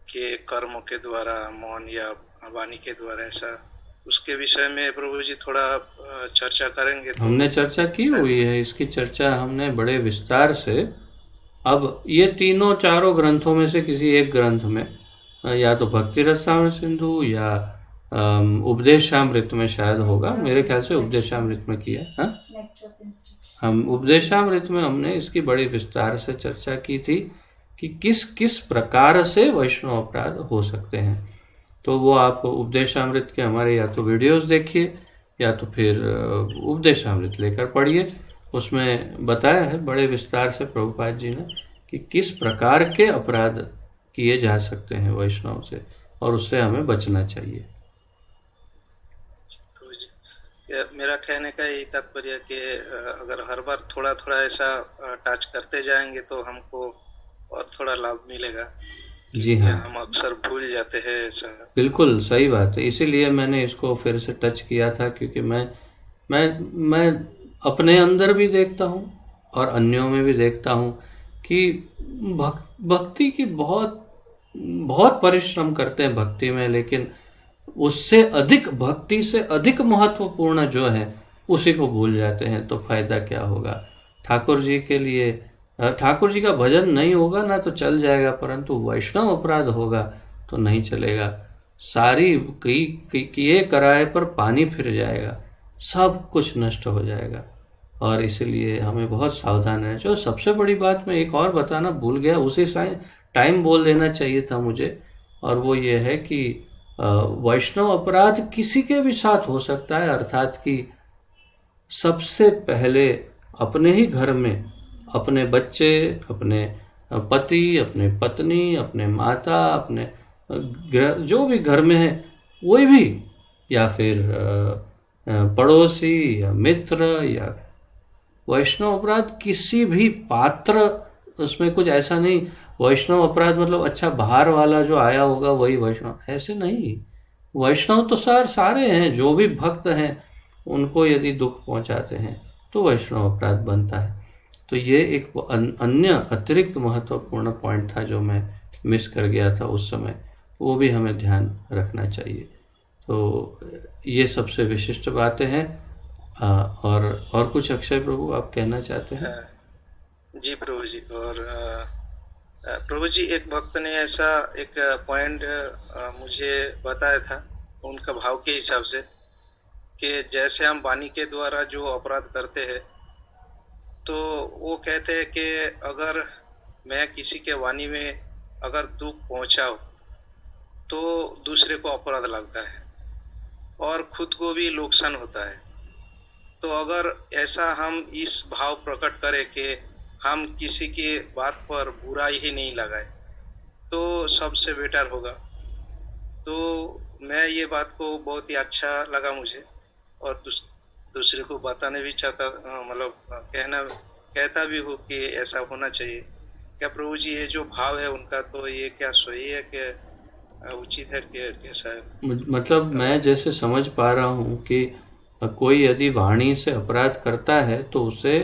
कि कर्मों के द्वारा, मौन या वाणी के द्वारा, ऐसा, उसके विषय में प्रभु जी थोड़ा चर्चा करेंगे तो। हमने चर्चा की हुई है, इसकी चर्चा हमने बड़े विस्तार से, अब ये तीनों चारों ग्रंथों में से किसी एक ग्रंथ में, या तो भक्ति रसामृत सिंधु या उपदेशामृत में शायद होगा, मेरे ख्याल से उपदेशामृत में किया। हाँ, हम उपदेशामृत में हमने इसकी बड़ी विस्तार से चर्चा की थी कि किस किस प्रकार से वैष्णव अपराध हो सकते हैं। तो वो आप उपदेशामृत के हमारे या तो वीडियोस देखिए या तो फिर उपदेशामृत लेकर पढ़िए। उसमें बताया है बड़े विस्तार से प्रभुपाद जी ने कि किस प्रकार के अपराध किए जा सकते हैं वैष्णव से, और उससे हमें बचना चाहिए। मेरा कहने का यही तात्पर्य कि अगर हर बार थोड़ा थोड़ा ऐसा टच करते जाएंगे तो हमको और थोड़ा लाभ मिलेगा। जी हाँ, हम अक्सर भूल जाते हैं ऐसा। बिल्कुल सही बात है, इसीलिए मैंने इसको फिर से टच किया था, क्योंकि मैं अपने अंदर भी देखता हूँ और अन्यों में भी देखता हूँ कि भक्ति की बहुत बहुत परिश्रम करते हैं भक्ति में, लेकिन उससे अधिक, भक्ति से अधिक महत्वपूर्ण जो है उसी को भूल जाते हैं। तो फायदा क्या होगा? ठाकुर जी के लिए, ठाकुर जी का भजन नहीं होगा ना तो चल जाएगा, परंतु वैष्णव अपराध होगा तो नहीं चलेगा। सारी किए कराए पर पानी फिर जाएगा, सब कुछ नष्ट हो जाएगा। और इसलिए हमें बहुत सावधान रहना चाहिए। सबसे बड़ी बात मैं एक और बताना भूल गया, उसी टाइम बोल देना चाहिए था मुझे, और वो ये है कि वैष्णव अपराध किसी के भी साथ हो सकता है, अर्थात कि सबसे पहले अपने ही घर में अपने बच्चे, अपने पति, अपने पत्नी, अपने माता, अपने जो भी घर में है कोई भी, या फिर पड़ोसी या मित्र, या वैष्णव अपराध किसी भी पात्र, उसमें कुछ ऐसा नहीं वैष्णव अपराध मतलब अच्छा बाहर वाला जो आया होगा वही वैष्णव, ऐसे नहीं। वैष्णव तो सारे हैं, जो भी भक्त हैं उनको यदि दुख पहुंचाते हैं तो वैष्णव अपराध बनता है। तो ये एक अन्य अतिरिक्त महत्वपूर्ण पॉइंट था जो मैं मिस कर गया था उस समय, वो भी हमें ध्यान रखना चाहिए। तो ये सबसे विशिष्ट बातें हैं। और कुछ अक्षय प्रभु आप कहना चाहते हैं? जी प्रभु जी, और प्रभु जी, एक भक्त ने ऐसा एक पॉइंट मुझे बताया था उनका भाव के हिसाब से, कि जैसे हम वाणी के द्वारा जो अपराध करते हैं, तो वो कहते हैं कि अगर मैं किसी के वाणी में अगर दुख पहुंचाऊं तो दूसरे को अपराध लगता है और खुद को भी नुकसान होता है। तो अगर ऐसा हम इस भाव प्रकट करें कि हम किसी की बात पर बुराई ही नहीं लगाए, तो सबसे बेटर होगा। तो मैं ये बात को बहुत ही अच्छा लगा मुझे, और दूसरे को बताने भी चाहता, मतलब कहता भी हूँ कि ऐसा होना चाहिए। क्या प्रभु जी, ये जो भाव है उनका, तो ये क्या सही है कि उचित है कि कैसा है? मतलब मैं जैसे समझ पा रहा हूँ कि कोई यदि वाणी से अपराध करता है तो उसे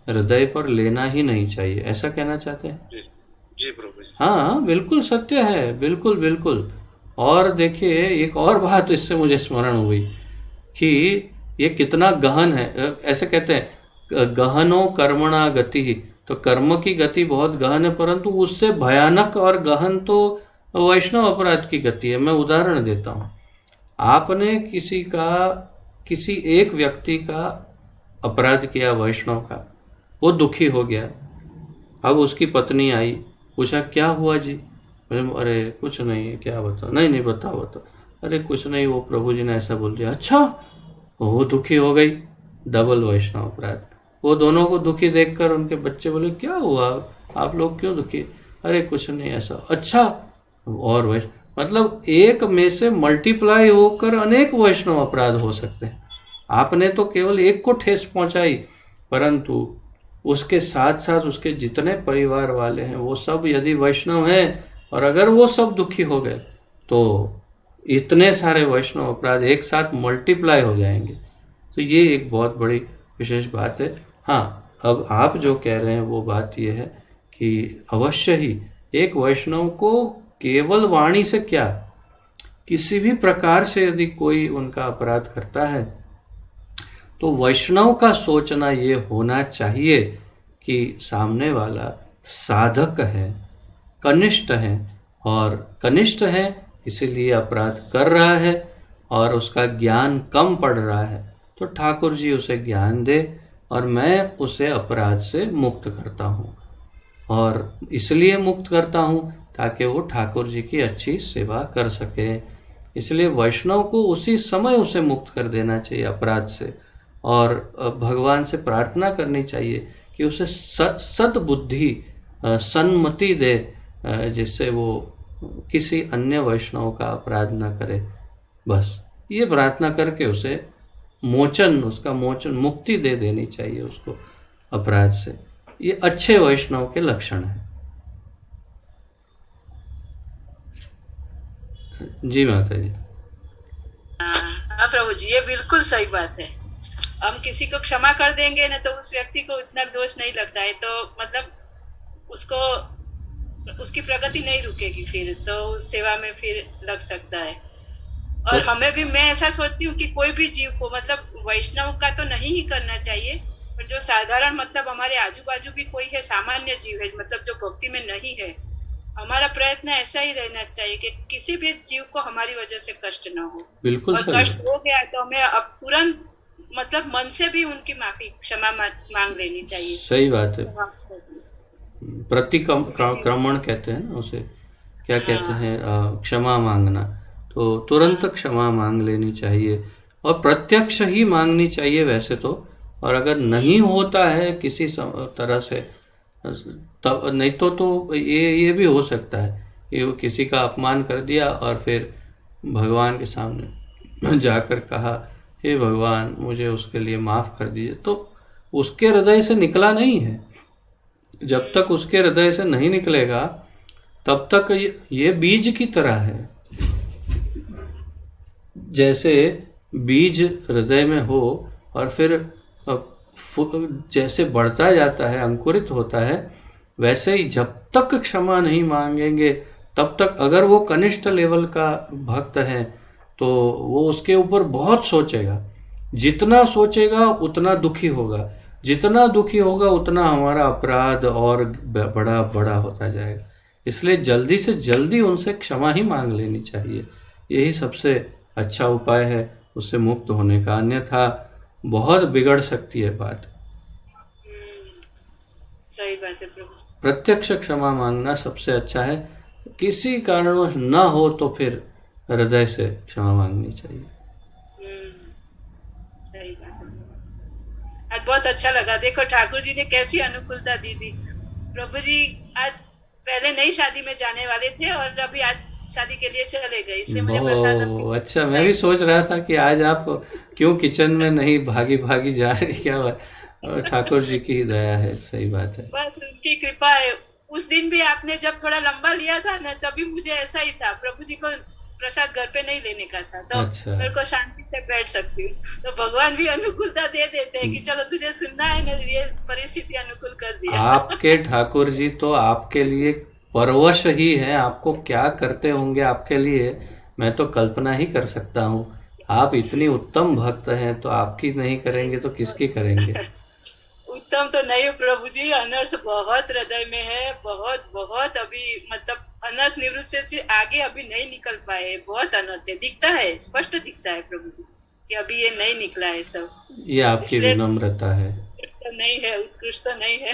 हृदय पर लेना ही नहीं चाहिए, ऐसा कहना चाहते हैं? जी जी प्रभु जी। हाँ, बिल्कुल सत्य है, बिल्कुल बिल्कुल। और देखिए, एक और बात इससे मुझे स्मरण हुई कि ये कितना गहन है। ऐसे कहते हैं गहनो कर्मणा गति ही, तो कर्म की गति बहुत गहन है, परंतु उससे भयानक और गहन तो वैष्णव अपराध की गति है। मैं उदाहरण देता हूँ। आपने किसी एक व्यक्ति का अपराध किया वैष्णव का, वो दुखी हो गया। अब उसकी पत्नी आई, पूछा क्या हुआ जी? अरे कुछ नहीं, क्या बताओ? नहीं बताओ। अरे कुछ नहीं, वो प्रभु जी ने ऐसा बोल दिया। अच्छा, वो दुखी हो गई, डबल वैष्णव अपराध। वो दोनों को दुखी देखकर उनके बच्चे बोले क्या हुआ, आप लोग क्यों दुखी? अरे कुछ नहीं ऐसा। अच्छा, और वैष्णव, मतलब एक में से मल्टीप्लाई होकर अनेक वैष्णव अपराध हो सकते हैं। आपने तो केवल एक को ठेस पहुंचाई, परंतु उसके साथ साथ उसके जितने परिवार वाले हैं वो सब यदि वैष्णव हैं, और अगर वो सब दुखी हो गए तो इतने सारे वैष्णव अपराध एक साथ मल्टीप्लाई हो जाएंगे। तो ये एक बहुत बड़ी विशेष बात है। हाँ, अब आप जो कह रहे हैं वो बात ये है कि अवश्य ही एक वैष्णव को केवल वाणी से क्या, किसी भी प्रकार से यदि कोई उनका अपराध करता है तो वैष्णव का सोचना ये होना चाहिए कि सामने वाला साधक है, कनिष्ठ है, और कनिष्ठ है इसीलिए अपराध कर रहा है और उसका ज्ञान कम पड़ रहा है, तो ठाकुर जी उसे ज्ञान दे और मैं उसे अपराध से मुक्त करता हूँ। और इसलिए मुक्त करता हूँ ताकि वो ठाकुर जी की अच्छी सेवा कर सके। इसलिए वैष्णव को उसी समय उसे मुक्त कर देना चाहिए अपराध से, और भगवान से प्रार्थना करनी चाहिए कि उसे सद्बुद्धि, सन्मति दे, जिससे वो किसी अन्य वैष्णव का अपराध न करे। बस ये प्रार्थना करके उसे उसका मोचन, मुक्ति दे देनी चाहिए उसको अपराध से। ये अच्छे वैष्णव के लक्षण हैं। जी माता जी। हाँ प्रभु जी, ये बिल्कुल सही बात है। हम किसी को क्षमा कर देंगे ना तो उस व्यक्ति को इतना दोष नहीं लगता है, तो मतलब उसकी प्रगति नहीं रुकेगी, फिर तो उस सेवा में फिर लग सकता है। और हमें भी, मैं ऐसा सोचती हूँ कि कोई भी जीव को, मतलब वैष्णव का तो नहीं ही करना चाहिए, पर जो साधारण, मतलब हमारे आजू बाजू भी कोई है, सामान्य जीव है, मतलब जो भक्ति में नहीं है, हमारा प्रयत्न ऐसा ही रहना चाहिए कि किसी भी जीव को हमारी वजह से कष्ट ना हो। बिल्कुल। और कष्ट हो गया तो हमें अब तुरंत, मतलब मन से भी उनकी माफी, क्षमा मांग लेनी चाहिए। सही बात है। प्रतिक्रमण कहते हैं ना उसे, क्या कहते हैं, क्षमा मांगना। तो तुरंत क्षमा मांग लेनी चाहिए और प्रत्यक्ष ही मांगनी चाहिए वैसे तो। और अगर नहीं होता है किसी तरह से, तब नहीं तो ये भी हो सकता है कि वो किसी का अपमान कर दिया और फिर भगवान के सामने जाकर कहा, हे भगवान मुझे उसके लिए माफ़ कर दीजिए, तो उसके हृदय से निकला नहीं है। जब तक उसके हृदय से नहीं निकलेगा तब तक ये बीज की तरह है। जैसे बीज हृदय में हो और फिर जैसे बढ़ता जाता है, अंकुरित होता है, वैसे ही जब तक क्षमा नहीं मांगेंगे तब तक, अगर वो कनिष्ठ लेवल का भक्त है तो वो उसके ऊपर बहुत सोचेगा। जितना सोचेगा उतना दुखी होगा, जितना दुखी होगा उतना हमारा अपराध और बड़ा बड़ा होता जाएगा। इसलिए जल्दी से जल्दी उनसे क्षमा ही मांग लेनी चाहिए। यही सबसे अच्छा उपाय है उससे मुक्त होने का, अन्यथा बहुत बिगड़ सकती है बात। सही बात है प्रभु। प्रत्यक्ष क्षमा मांगना सबसे अच्छा है। किसी कारणवश न हो तो फिर हृदय से क्षमा मांगनी चाहिए। सही बात है। आज बहुत अच्छा लगा। देखो ठाकुर जी ने कैसी अनुकूलता दी थी। प्रभु जी आज पहले नई शादी में जाने वाले थे और अभी आज शादी के लिए चले गए, इसलिए मुझे प्रसाद बहुत अच्छा। मैं भी सोच रहा था कि आज आप क्यों किचन में नहीं भागी भागी जा रही, क्या बात। और ठाकुर जी की ही दया है, सही बात है। बस उनकी कृपा है। उस दिन भी आपने जब थोड़ा लंबा लिया था ना, तभी मुझे ऐसा ही था, प्रभु जी को प्रसाद घर पे नहीं लेने का था, तो अच्छा। मेरे को शांति से बैठ सकती हूँ। तो भगवान भी अनुकूलता दे देते हैं कि चलो तुझे सुनना है ना, ये परिस्थिति अनुकूल कर दिया। आपके ठाकुर जी तो आपके लिए परवश ही है। आपको क्या करते होंगे आपके लिए, मैं तो कल्पना ही कर सकता हूँ। आप इतनी उत्तम भक्त हैं तो आपकी नहीं करेंगे तो किसकी करेंगे। उत्तम तो नहीं प्रभु जी, अनर्थ बहुत हृदय में है, बहुत बहुत। अभी मतलब अनर्थ निवृत्ति से आगे अभी नहीं निकल पाए, बहुत अनर्थ है, दिखता है, स्पष्ट दिखता है प्रभु जी कि अभी ये नहीं निकला है सब। ये आपकी विनम्रता है। तो नहीं है, उत्कृष्ट तो नहीं है,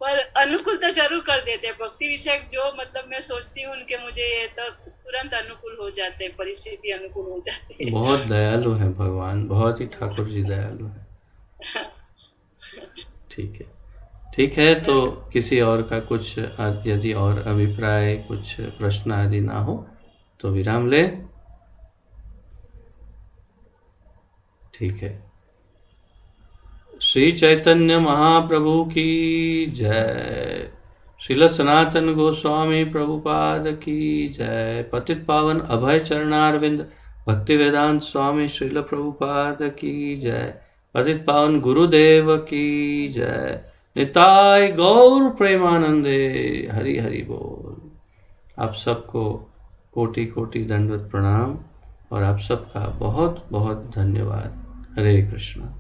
पर अनुकूल तो जरूर कर देते हैं। भक्ति विषय जो मतलब मैं सोचती हूँ उनके, मुझे ये तो तुरंत अनुकूल हो जाते हैं, परिस्थिति अनुकूल हो जाती है। बहुत दयालु है भगवान, बहुत ही ठाकुर जी दयालु है। ठीक है, ठीक है। तो किसी और का कुछ यदि और अभिप्राय, कुछ प्रश्न आदि ना हो तो विराम ले। ठीक है। श्री चैतन्य महाप्रभु की जय। श्रील सनातन गोस्वामी प्रभुपाद की जय। पतित पावन अभय चरणारविंद भक्ति वेदांत स्वामी श्रील प्रभुपाद की जय। पतित पावन गुरुदेव की जय। निताय गौर प्रेमानंदे। हरि हरि बोल। आप सबको कोटि कोटि दंडवत प्रणाम और आप सबका बहुत बहुत धन्यवाद। हरे कृष्णा।